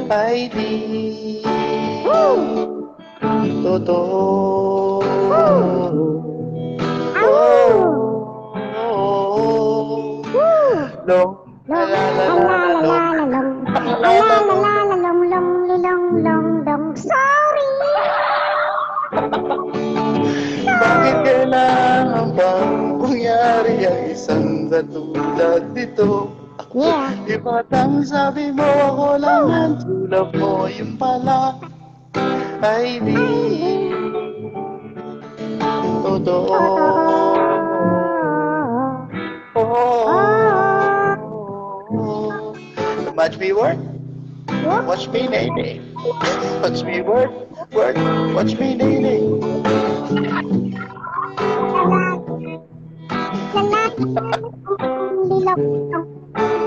ay di totoo. Long, Alalalalong. Alalalalong, long, lulong, long, dong. Sorry. bakit kailangan bang mangyari ang isang katulad nito? Yeah. Di ba't ang sabi mo ako lang ang true love mo, yung pala ay di totoo. Watch me work, watch me nay-nay. Watch me work, watch me nay-nay.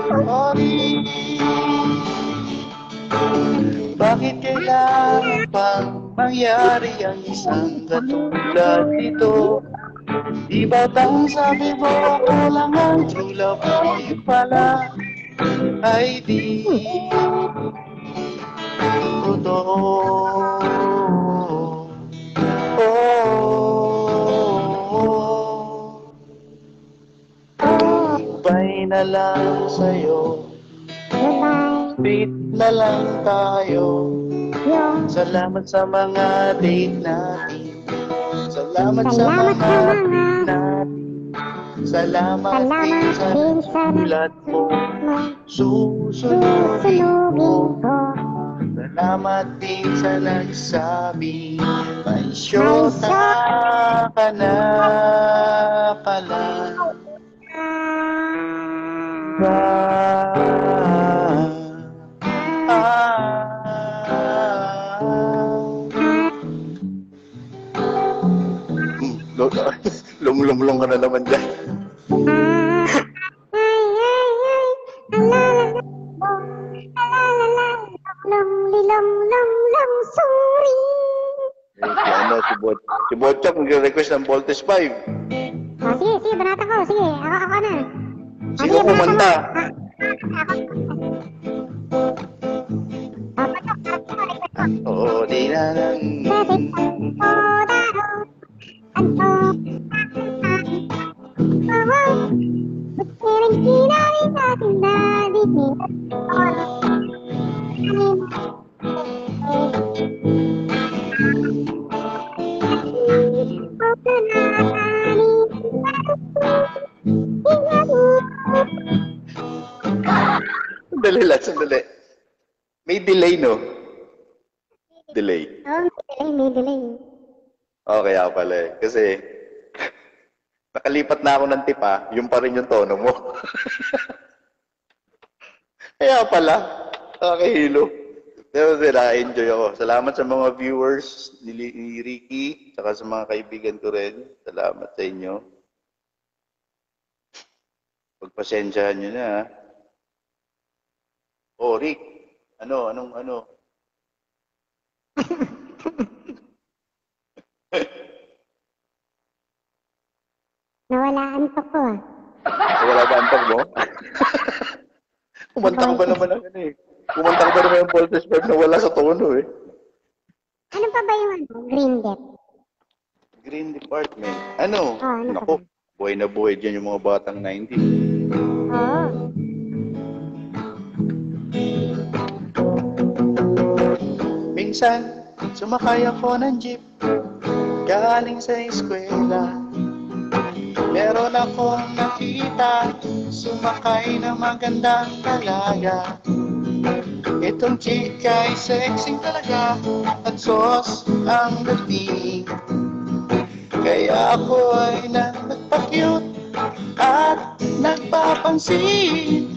Sorry. Bakit kailangan pang mangyari ang isang katulad nito? Di ba't ang sabi mo ako lang ang true love mo, yung pala ay di totoo. Goodbye na lang sa'yo, date na lang tayo. Salamat sa mga date natin, salamat sa mga date natin. Salamat din sa ulat mo, susunugin ko. Salamat din sa nagsabi, may syota ka na pala. Lung-lung-lung ka na naman dyan. Sorry. Si Botchak nagre-request ng Voltes 5. Sige, banata ko. Sige, ako na. Sino kumanta? Oo, di na lang. Sandali. May delay, no? Delay. May delay. Okay, pala eh. Kasi, nakalipat na ako ng tipa, yung pa rin yung tono mo. Kaya pala, nakakahilo. Pero enjoy ako. Salamat sa mga viewers ni Ricky, saka sa mga kaibigan ko rin. Salamat sa inyo. Pagpasensyahan nyo na, ha? Oh, Rick, anong? Nawala antok ko, ah. Wala ba antok mo? Kumanta ba naman ang ano eh? Kumanta ba naman yung Voltes 5 na wala sa tono eh? Ano pa ba yung Green Death? Green Department. Ano? Ano Naku, buhay na buhay dyan yung mga batang 90s. Oo. minsan, sumakay ako ng jeep, galing sa eskwela. Meron akong nakita, sumakay na magandang dalaga. Itong chika ay sexy talaga, at sos ang dating. Kaya ako ay nagpa-cute at nagpapansin.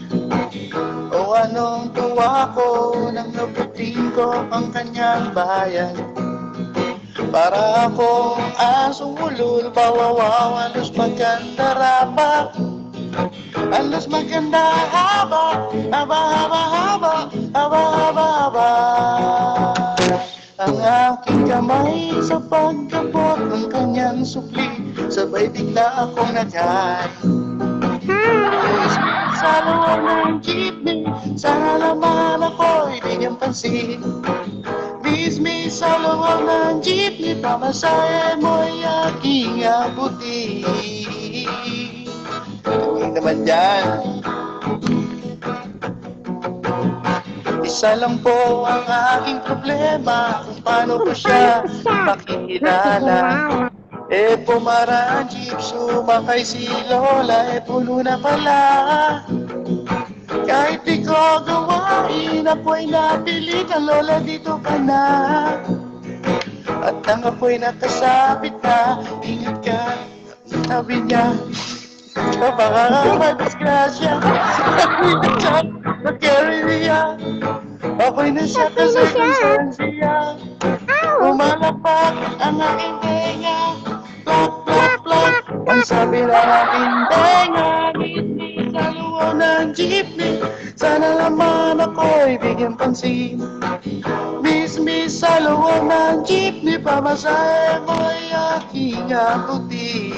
O anong tuwa ko nang nabuting ko ang kanyang bayan. Para akong asong ulul, bawawaw, alos maganda rapa. Alos maganda haba, haba, haba, haba, haba, haba, haba. Ang aking kamay sa pagkabot ng kanyang supli, sabay bigla akong nag-high. Sa loob ng jeepney, sana naman ako'y bigyan pansin. Miss, sa loob ng jeepney, pamasahe mo'y aking abuti. Hindi naman yan. Isa lang po ang aking problema, kung paano ko siya makikilala. Eh pumara ang jeep, sumakay si Lola, eh puno na pala. Kahit di ko gawain, ako'y napilitan, Lola dito ka na. At nang ako'y nakasabit na, ingat ka, sabi niya. Baka madisgrasya, ako'y na-chat, na-carry niya. Ako'y nasya kasi konsensiya. Umalapak ang aking tenga, plak, plak, plak. Ang sabi na aking tenga, ngiti sa loob ng jeepney. Sana naman ako'y bigyan pansin. Miss, sa loob ng jeepney, pamasahe mo'y aking abuti.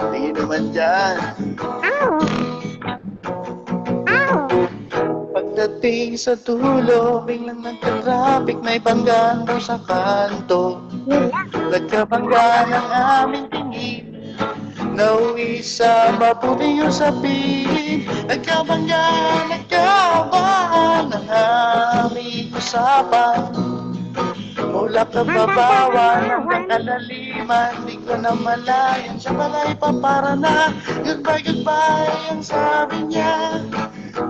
Hindi naman dyan. Pagdating sa dulo, biglang nagka-traffic, may banggaan daw sa kanto. Nagkabangga ng aming tingin, nauwi sa maputing usapin. Nagkabahan ng aming usapan. Mula kababawan hanggang kalaliman, di ko na malayan siya pala'y papara na. Goodbye, goodbye, ang sabi niya.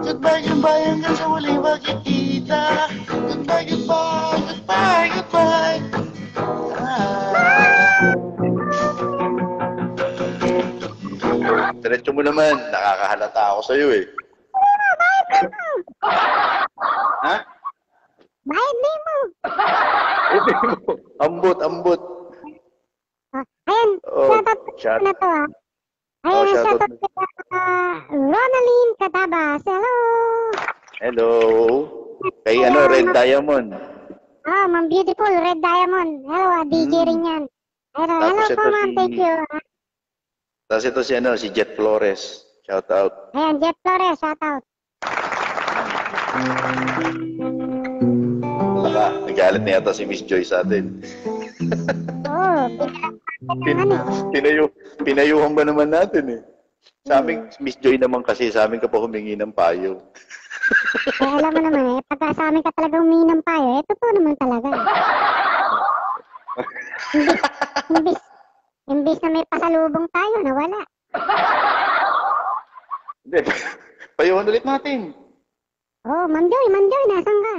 Goodbye, goodbye, hanggang sa huling magkikita. Goodbye, goodbye, goodbye, goodbye. Diretso mo naman, nakakahalata ako sa'yo eh. Ha? Bayad din mo. Ambot. Ayan, Oh, shoutout na to ha. Ayan, shoutout shoutout ka Ronaline Catabas. Hello. Hello. Kay Red Diamond. Ma'am Beautiful, Red Diamond. Hello, DJ rin yan. Hello Tapos po ito ma'am, thank you. Tapos ito si Jet Flores. Shout out. Ayan, Jeff Flores, shoutout. Nagalit na yata si Miss Joy sa atin. Oo, Pinayuhan ba naman natin eh. Sa amin, Miss Joy naman kasi, sa amin ka pa humingi ng payo. alam mo naman pagka sa amin ka talaga humingi ng payo, totoo naman talaga. Imbis na may pasalubong tayo, nawala. Hindi, payuhan ulit natin. Oh, Ma'am Joy, nasan ka?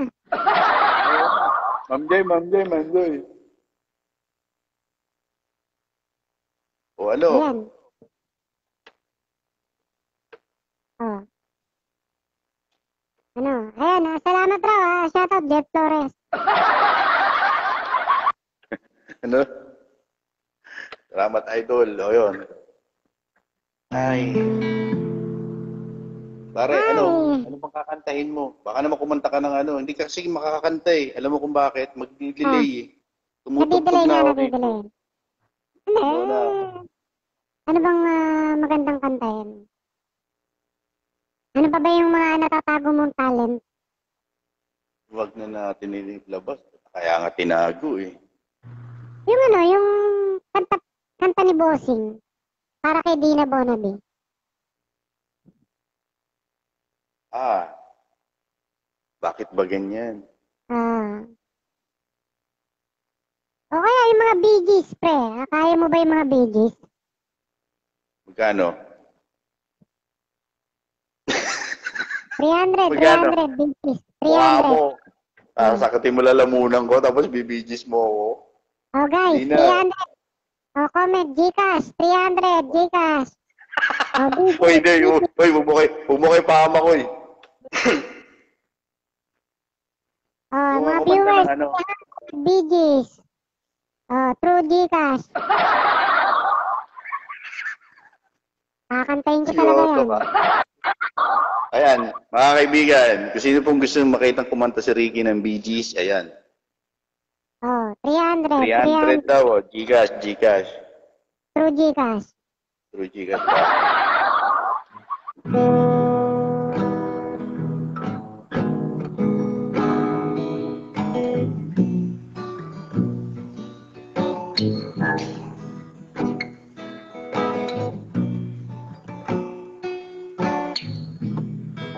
Ma'am Joy. O, ano? Ayan. Oh. Ayan, salamat raw shoutout Jeff Flores. Ano? Salamat, idol. O, yun. Ay. Pare, ano bang kakantahin mo? Baka naman kumanta ka ng hindi ka kasi makakanta eh. Alam mo kung bakit? Mag-delay eh. Tumutugtog na ako. Nabidelay. Ano bang magandang kantahin? Ano pa ba yung mga natatago mong talent? Huwag na natin ilabas. Kaya nga tinago eh. Yung kanta ni Bossing para kay Dina Bonaby. Bakit ba ganyan? Ah. O kaya yung mga Bee Gees, pre. Kaya mo ba yung mga Bee Gees? Magkano? 300, Magkano? 300 Bee Gees. Mukha 300. mo. Sakatin mo lalamunan ko, tapos bibigis mo ako. Oh guys, Hindi na. 300. Oh, comment, Gcash, 300, Gcash. Oh, Bee Uy, Gees, hindi. Uy, huwag mo kay pama ko eh. Oh, Yung mga ako viewers, ng ano. 300 Bee Gees. Oh, true Gcash. Kakantayin ko talaga Siyoto yan. ka. Ayan, mga kaibigan, kung sino pong gusto makitang kumanta si Ricky ng Bee Gees, ayan. Oh, 300, 300 daw, oh. Gcash. true Gcash. Through Gcash daw.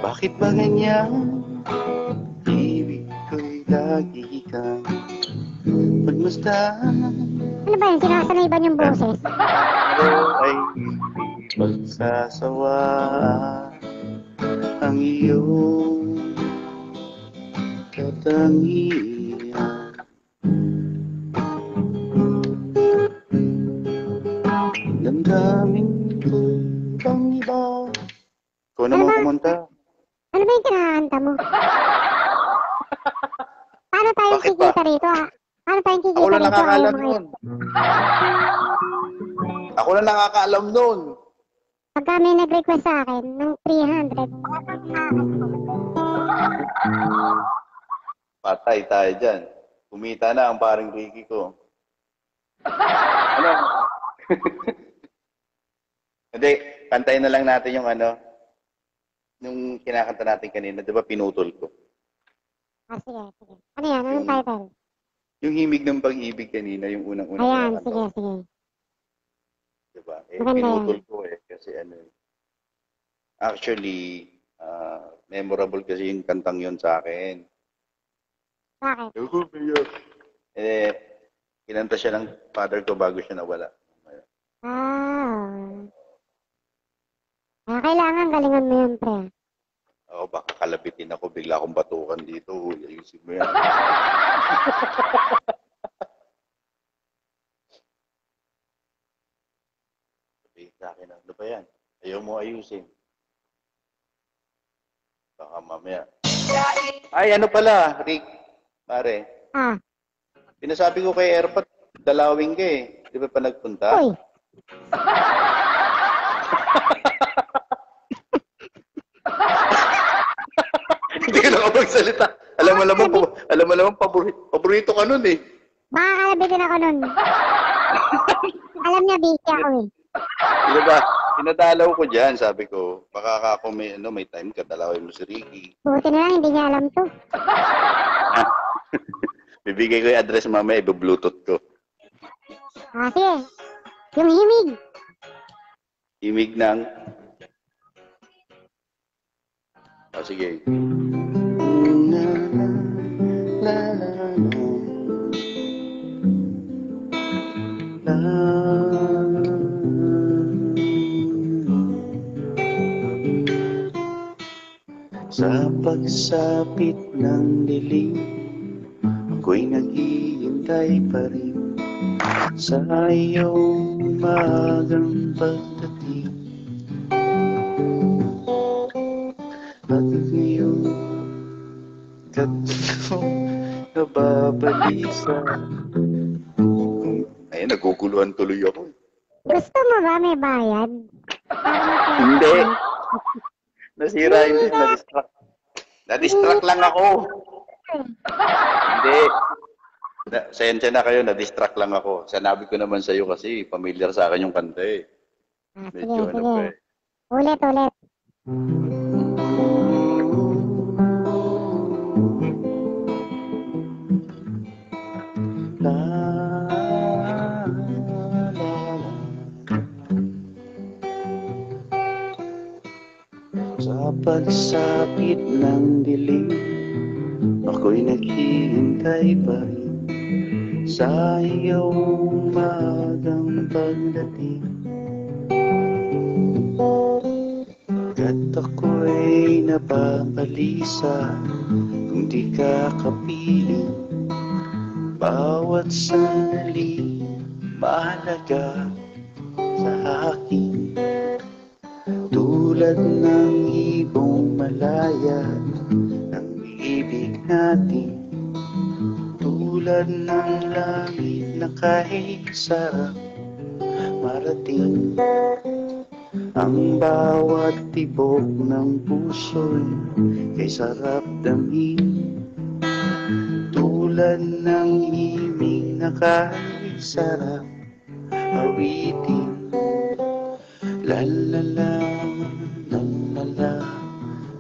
Bakit ba ganyan? Ibig ko'y lagi kang pagmasdan. Ano ba yan? Sinasanay ba niyong boses? Ay pagsasawa ang iyong katangian. Damdamin ko bang iba? Ikaw naman kumanta. Ano ba yung kinakanta mo? Paano tayong Bakit ba? kikita rito, ha? Paano tayong kikita Ako lang rito? nakakaalam Ayaw mo nun. Ako lang nakakaalam nun. Pagka may nag-request sa akin ng 300, Patay tayo dyan. Kumita na ang paring Ricky ko. Ano? Hindi, kantayin na lang natin yung ano, yung kinakanta natin kanina, di ba pinutol ko? sige. Ano yan? Anong title? Yung himig ng pag-ibig kanina, yung unang-unang Ayan, kinakanta ko. sige. Di ba? Maganda Pinutol yan. ko kasi ano. Actually, memorable kasi yung kantang yun sa akin. Bakit? Kinanta siya ng father ko bago siya nawala. Kailangan galingan mo yun, pre. Ako, baka kalabitin ako, bigla akong batukan dito. Uy, ayusin mo yan. Sabihin sa akin, ano ba yan? Ayaw mo ayusin. Baka mamaya. Ay, ano pala, Rick, pare. Pinasabi ko kay Airpot, dalawin ka eh. Di ba pa nagpunta? Uy. Hindi ka nakapagsalita. Alam mo naman, paborito ka nun eh. Baka kalabitin ako nun. Alam niya, busy ako eh. Di ba? Pinadalaw ko dyan, sabi ko, baka ako may time ka, dalawin mo si Ricky. Buti na lang, hindi niya alam to. Bibigay ko yung address mamaya, i-bluetooth ko. Sige. Yung himig. Himig ng... sige. Sa pagsapit ng dilim, ako'y naghihintay pa rin sa iyong umagang pagdating. At ngayon, katulong nababalisa. Ayun, naguguluhan tuloy ako. Gusto mo ba may bayad? Hindi. Nasira yung na-distract. Na-distract lang ako. Hindi. Sensya na kayo, na-distract lang ako. Sanabi ko naman sa'yo kasi familiar sa akin yung kanta eh. Medyo Sige. pa eh. Ulit. Sa pagsapit ng dilim, Ako'y naghihintay pa rin sa iyong maagang pagdating. At ako'y napapalisa kung di ka kapiling. Bawat sandali mahalaga sa akin. Tulad ng ibong malaya ng ibig natin. Tulad ng langit na kahit sarap marating. Ang bawat tibok ng puso'y kay sarap damhin. Tulad ng himig na kahit sarap awitin. La la la, la la la,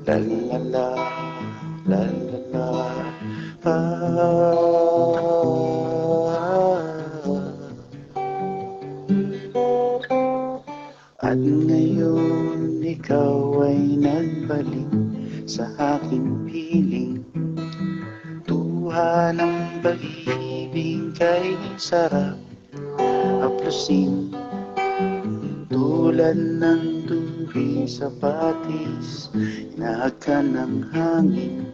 la la la, la la la, At ngayon ikaw ay nagbalik sa aking piling. Tuha ng pag-ibig kay sarap haplusin. Tulad ng tubig sa patis, inahakan ng hangin.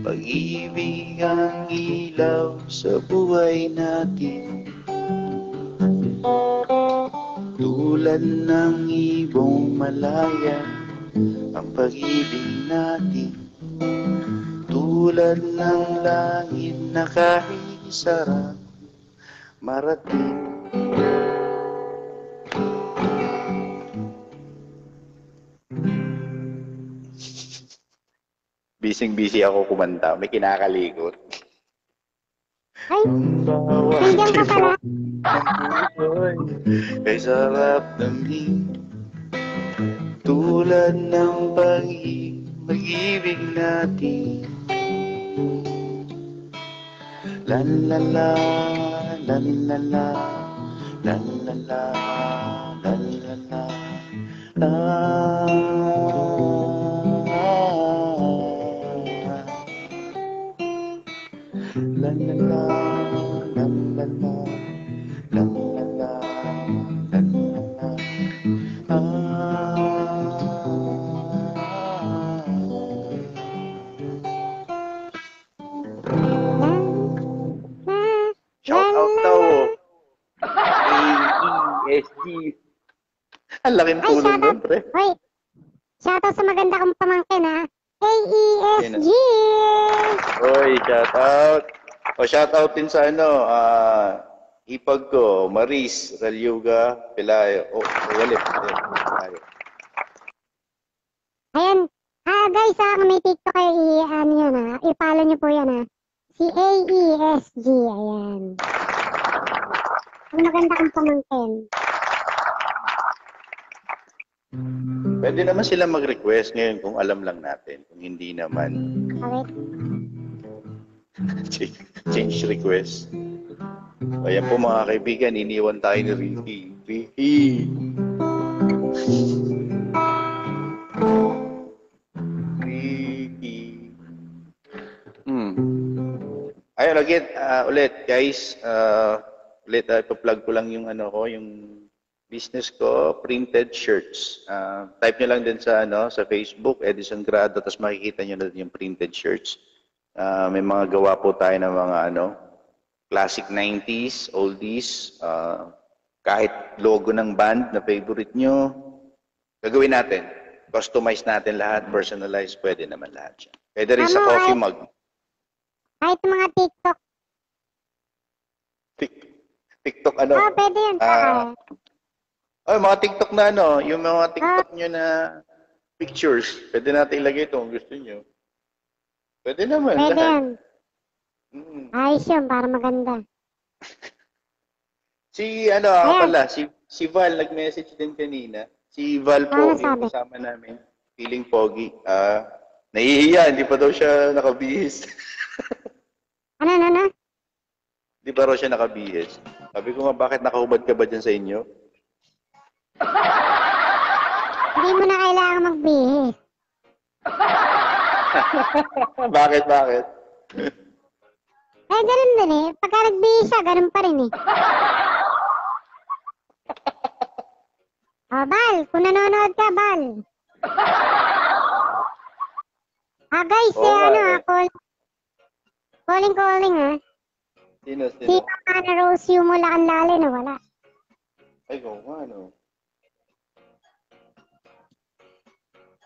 Pag-ibig ang ilaw sa buhay natin. Tulad ng ibong malaya ang pag-ibig natin. Tulad ng langit na kahit sarap marating. Bising-busy ako kumanta. May kinakalikot. Ay, nandiyan ka pala. Kay sarap damhin. Tulad ng pag-ibig natin. La la la, la la la, la la la, la la la, la la la, la la la, la la la, la la la, Shout out daw. AESG. Ang laking Ay, tulong shout doon, out. pre. Hoy, shout out sa maganda kong pamangkin, ha? AESG! Oy, shout out. O shout out din sa ipag ko, Maris, Ralyuga, Pelayo. Walip. Pelayo. Ayan. Guys, may TikTok kayo, yan, ha? I-follow nyo po yan, ha? Si AESG, ayan. Ang maganda kong pamangkin. Pwede naman sila mag-request ngayon kung alam lang natin. Kung hindi naman, Okay? change request. Ayan po mga kaibigan, iniwan tayo ni Ricky. Ricky! Ayun, again, ulit guys, ipa-plug ko lang yung yung business ko, printed shirts. Type nyo lang din sa sa Facebook, Edison Grado, tapos makikita nyo na din yung printed shirts. May mga gawa po tayo ng mga classic 90s, oldies, kahit logo ng band na favorite nyo, gagawin natin. Customize natin lahat, personalize, pwede naman lahat siya. Pwede rin sa coffee mug. Kahit mga TikTok. TikTok Pwede yan. Mga TikTok na yung mga TikTok nyo na pictures, pwede natin ilagay ito kung gusto nyo. Pwede naman. Pwede lahat. yan. Ayos yun, para maganda. Si pala, si Val nag-message din kanina. Si Val po, Ano sabi? yung kasama namin, feeling pogi. Nahihiya, hindi pa daw siya nakabihis. Ano? Hindi pa raw siya nakabihis. Sabi ko nga, bakit nakahubad ka ba dyan sa inyo? Hindi mo na kailangan magbihis. Bakit? Eh, ganun din eh. Pagka nagbihis siya, ganun pa rin eh. Oh, Bal, kung nanonood ka, Bal. Guys, Oo nga, eh. calling ah. Sino? Si Ana Rose yung mula ang lali na wala. Ay, kung ano.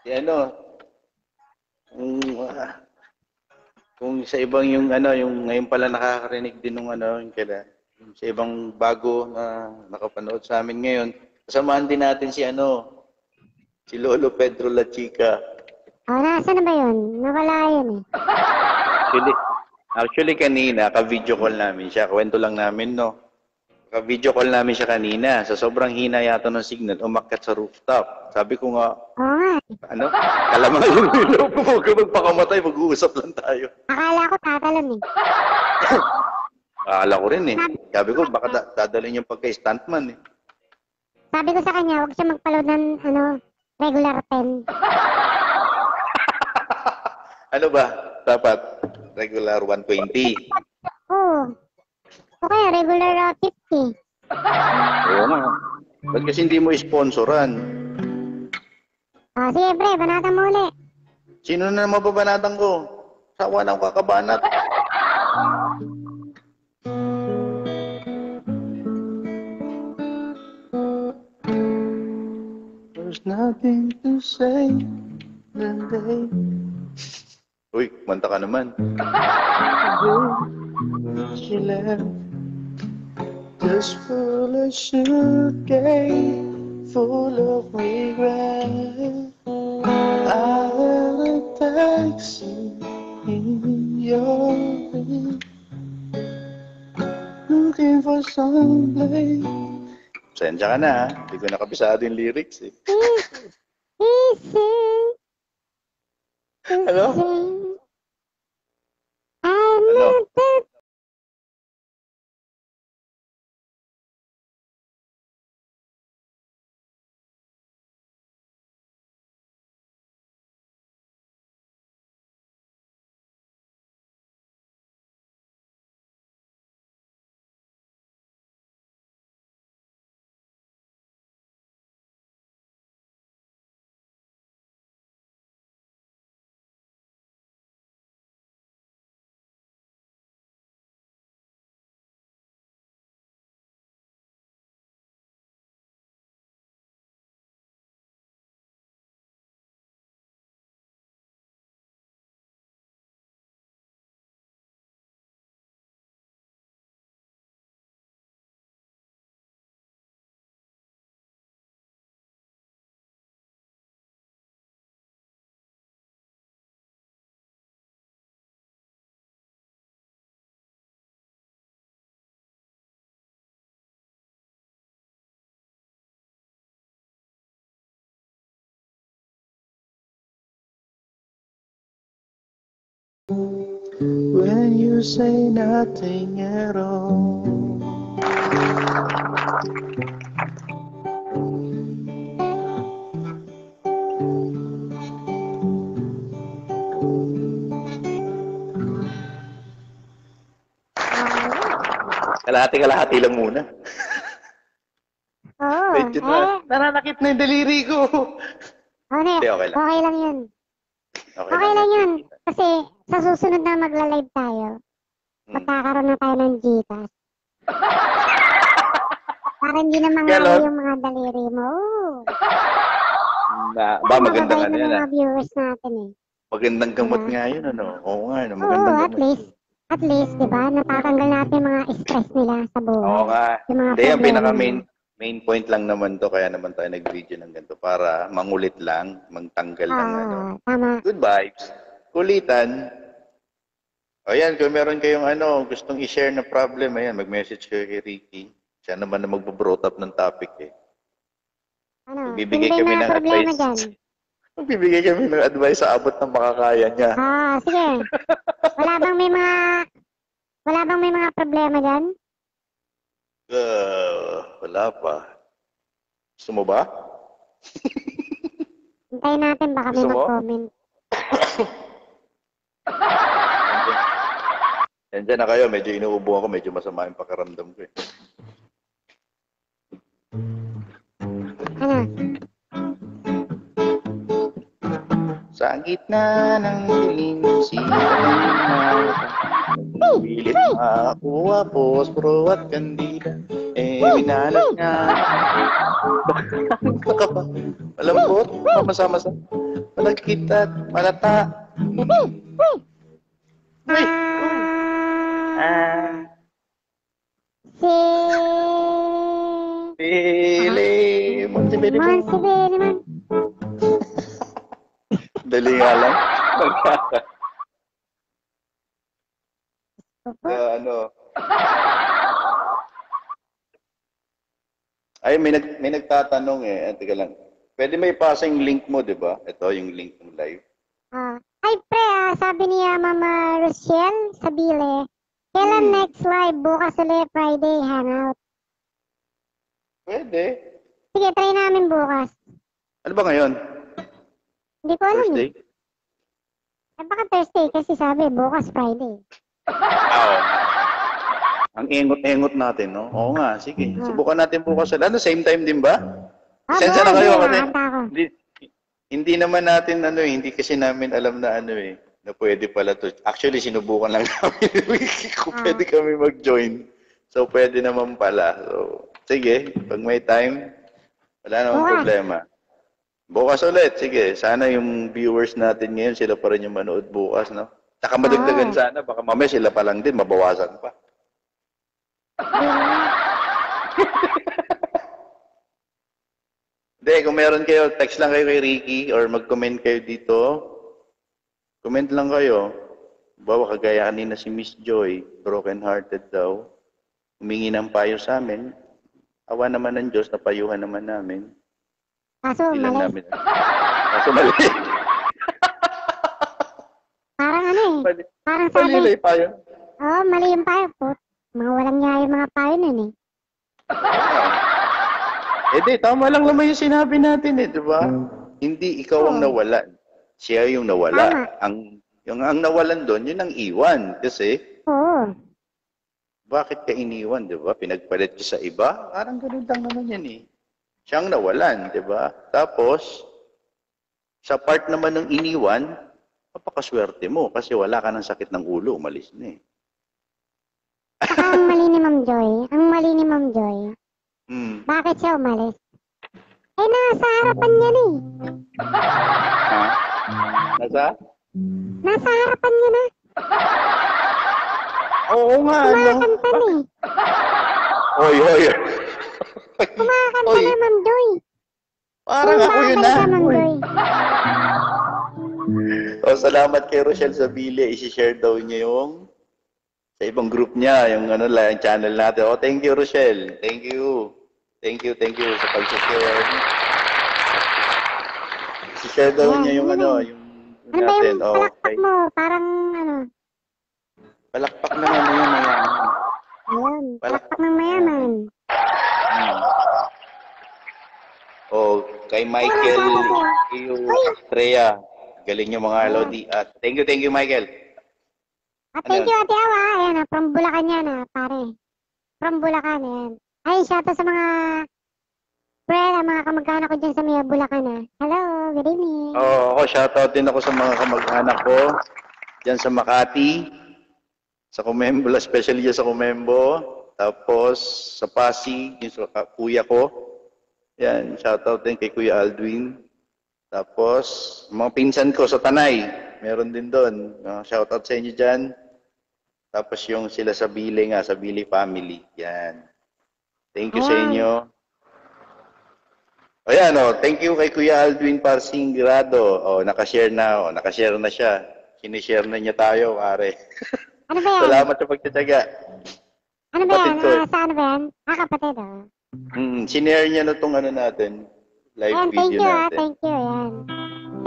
Si ano, kung sa ibang yung ngayon pala nakakarinig din ng yung yung sa ibang bago na nakapanood sa amin ngayon, kasamahan din natin si Lolo Pedro La Chica. Oh, nasa na ba yun? Nawala yun eh. Actually kanina, ka-video call namin siya. Kwento lang namin, no? Ka-video call namin siya kanina. Sa sobrang hina yata ng signal, umakyat sa rooftop. Sabi ko nga, Oo nga. kalaman yung ilaw ko, huwag ka magpakamatay, mag-uusap lang tayo. Akala ko tatalon eh. Akala ko rin eh. Sabi ko, baka dadalhin yung pagka-stuntman eh. Sabi ko sa kanya, huwag siya magpaload ng regular pen. Ano ba? Dapat regular 120. Oo. O kaya regular 50. Oo nga. Ba't kasi hindi mo sponsoran? Sige pre, banatan mo ulit. Sino na mababanatan ko? Sawa na akong kakabanat. There's nothing to say today. Uy, kumanta ka naman. She left, just full of sugarcane, full of regret. I had a taxi in your way, looking for some place. Sensya ka na ha, hindi ko nakabisado yung lyrics eh. Easy. Ano? Ano? When you say nothing at all. Kalahati lang muna. Oo. Medyo nananakit na yung daliri ko. Okay, okay lang. Okay lang yun. Okay lang yun. Kasi sa susunod na magla-live tayo, magkakaroon na tayo ng Gcash. Para hindi na mangawi yung mga daliri mo. Magandang ano yan mga viewers natin eh. Magandang gamot nga yun, ano? Oo nga, Oo, magandang gamot. at least, di ba, natatanggal natin mga stress nila sa buhay. Oo nga. Yung mga Hindi, ang problema main point lang naman to, kaya naman tayo nag-video ng ganito, para mangulit lang, magtanggal ng Tama. good vibes, kulitan. O yan, kung meron kayong gustong i-share na problem, ayan, mag-message kayo kay Ricky. Siya naman na mag-brought up ng topic eh. Bibigay kami ng advice. Magbibigay kami ng advice sa abot ng makakaya niya. Sige. Wala bang may mga problema dyan? Wala pa. Gusto mo ba? Hintayin natin, baka may mag-comment. Nandiyan na kayo, medyo inuubo ako, medyo masama yung pakiramdam ko eh. Ano? Sa gitna ng dilim, silang Bili makakuha, pospro at kandila. Minalat nga. Kakapa. Malambot, mamasa-masa. Malagkit at malata. Pili. Monsibili man. Dali nga lang. Ano? Ay, may nagtatanong eh. Teka lang. Pwede may ipasa yung link mo, di ba? Ito, yung link ng live. Ay, pre, sabi niya Mama Rochelle Sabile, kailan next live? Bukas ulit, Friday, hangout. Pwede. Sige, try namin bukas. Ano ba ngayon? Hindi ko alam Thursday? Baka Thursday kasi sabi, bukas Friday. Oo. Ang engot-engot natin, no? Oo nga, sige. Subukan natin bukas. Ano, same time din ba? Sensya na kayo kasi hindi naman natin hindi kasi namin alam na na pwede pala to. Actually, sinubukan lang namin kung pwede kami mag-join. So, pwede naman pala. So, sige, pag may time, wala namang problema. Bukas ulit, sige. Sana yung viewers natin ngayon, sila pa rin yung manood bukas, no? Saka madagdagan sana, baka mamaya sila pa lang din, mabawasan pa. Hindi, kung meron kayo, text lang kayo kay Ricky or mag-comment kayo dito. Comment lang kayo. Bawa kagaya kanina si Miss Joy, broken-hearted daw. Humingi ng payo sa amin. Awa naman ng Diyos, napayuhan naman namin. Kaso mali. Kaso mali. Parang parang sabi. Mali yung payo. Oo, mali yung payo po. Mga walang niya yung mga payo nun eh. Tama lang naman yung sinabi natin di ba? Hindi ikaw ang nawala. Siya yung nawala. Tama. Ang nawalan doon, yun ang iwan. Kasi, bakit ka iniwan, di ba? Pinagpalit ka sa iba? Parang ganun lang naman yan eh. Siyang nawalan, di ba? Tapos, sa part naman ng iniwan, napakaswerte mo kasi wala ka ng sakit ng ulo, umalis na eh. Saka ang mali ni Ma'am Joy, bakit siya umalis? Nasa harapan niya na eh. Ha? Nasa harapan niya na. Oo nga, Kumakanta na eh. Hoy. Kumakanta na, Ma'am Joy. Parang ako yun na. Ma'am Joy. Salamat kay Rochelle Sabile. I-share daw niya yung sa ibang group niya, yung yung channel natin. Thank you, Rochelle. Thank you sa pag-share. I-share daw niya yung yung ano ba yung palakpak mo? Parang palakpak ng yung mayaman. Ayun, palakpak ng mayaman. Kay Michael, Estrella. Galing yung mga Lodi. Thank you, Michael. Thank you, Ate Awa. Ayan, from Bulacan yan, pare. From Bulacan, ayan. Ay, shout out sa mga mga kamag-anak ko dyan sa Mia Bulacan, Hello, good evening. Ako, shout out din ako sa mga kamag-anak ko dyan sa Makati, sa Comembo, especially dyan sa Comembo, tapos sa Pasig, yung sa kuya ko. Yan, shout out din kay Kuya Aldwin. Tapos, mga pinsan ko sa Tanay, meron din doon. Shout out sa inyo dyan. Tapos yung sila sa Bili sa Bili family. Yan. Thank you sa inyo. Ayan, thank you kay Kuya Aldwin Parsingrado. Nakashare na. Nakashare na siya. Sinishare na niya tayo, pare. Ano ba yan? Salamat sa pagtitiyaga. Ano ba yan? Sa ano ba yan? Kapatid, Sinare niya na itong natin. Live video natin. Thank you, yan.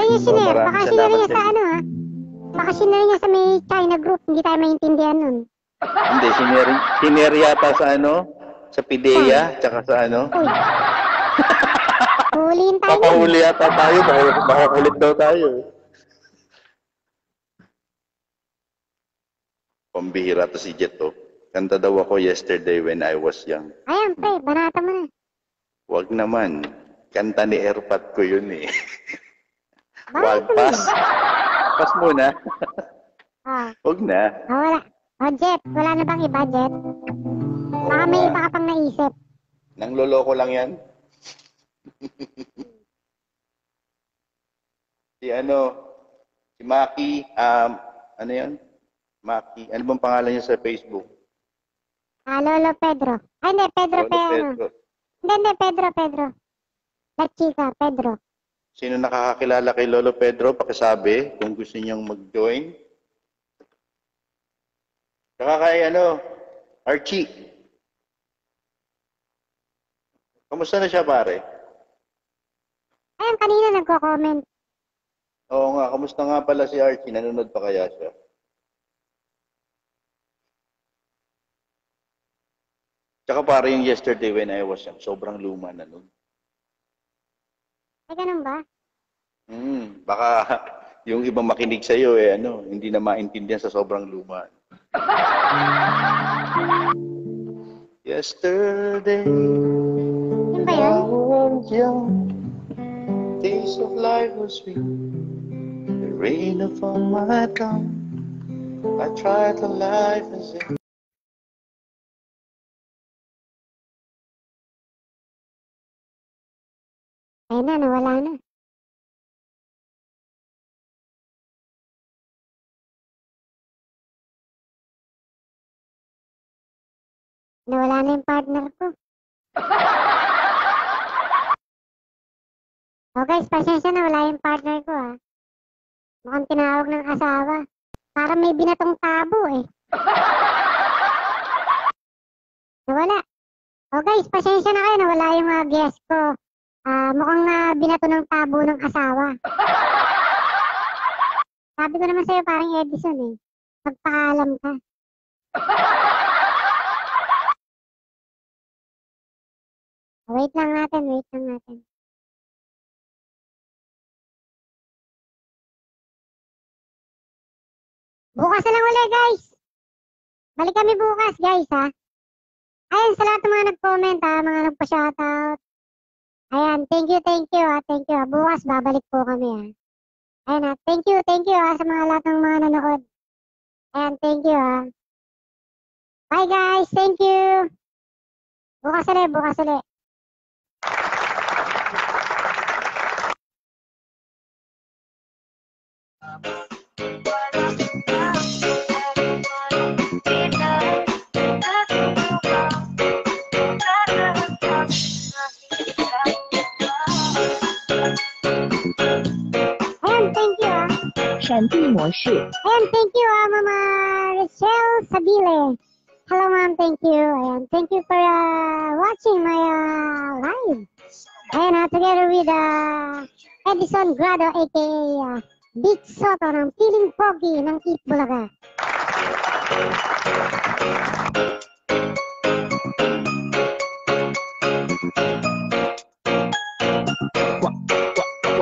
Kaya sinare. Baka sinare niya sa Baka sinare niya sa may China group. Hindi tayo maintindihan nun. Hindi, sinare yata sa sa PIDEA, tsaka sa Uy. Huliin tayo. Papahuli yata tayo, baka kulit daw tayo. Pambihira to si Jet, oh. Kanta daw ako yesterday when I was young. Ayan, pre, banata mo na. Wag naman. Kanta ni Airpat ko yun eh. Wag, Bakit pass. Pass muna. Ah, Wag na. wala. Oh, Jet, wala na bang iba, Jet? Baka may iba ka pang naisip. Nang loloko lang yan. Si Maki, ano yan? Maki, ano bang pangalan niya sa Facebook? Lolo Pedro. Ay, hindi, Pedro, Lolo Pedro. Hindi, Pedro. La chica, Pedro. Sino nakakakilala kay Lolo Pedro? Pakisabi kung gusto niyang mag-join. Saka kay Archie. Kamusta na siya, pare? Ayun, kanina nagko-comment. Oo nga, kamusta nga pala si Archie? Nanonood pa kaya siya? Tsaka pare yung yesterday when I was young, sobrang luma na nun. Ay, ganun ba? Baka yung ibang makinig sa'yo hindi na maintindihan sa sobrang luma. Yesterday, Yun ba yun? was young, days of life was sweet. The rain upon my tongue, I tried to life as if. Ayun na, nawala na. Nawala na yung partner ko. Oh guys, pasensya na, wala yung partner ko ah. Mukhang tinawag ng asawa. Para may binatong tabo eh. Nawala. Oh guys, pasensya na kayo, nawala yung guest ko. Mukhang binato ng tabo ng asawa. Sabi ko naman sa'yo, parang Edison eh. Magpaalam ka. Wait lang natin. Bukas na lang ulit, guys. Balik kami bukas, guys, ha. Ayan, sa lahat ng mga nag-comment, ha, mga nagpa-shoutout. Ayan, thank you, ha. Thank you, ha. Bukas, babalik po kami, ha. Ayan, ha. Thank you, ha, sa mga lahat ng mga nanood. Ayan, thank you, ha. Bye, guys. Thank you. Bukas ulit. Ayan, thank you, ha. 闪避模式。 Ayan, thank you, Mama Rochelle Sabile. Hello, ma'am. Thank you. Ayan, thank you for watching my live. Ayan, together with Edison Grado, aka Big Soto ng Feeling Pogi ng Eat Bulaga.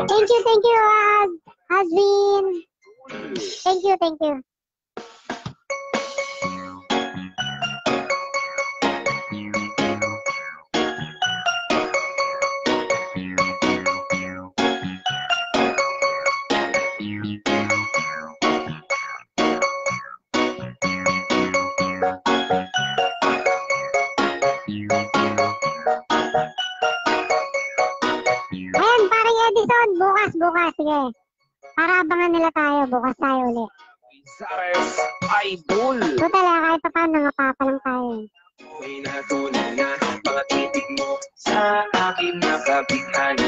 Thank you, Azwin. Thank you. Ayan, parang Edison, bukas, sige. Para abangan nila tayo, bukas tayo ulit. Zares Idol. Total, kahit pa paano, nangapapa lang tayo. May natunan na mga titig mo sa akin nakabighani.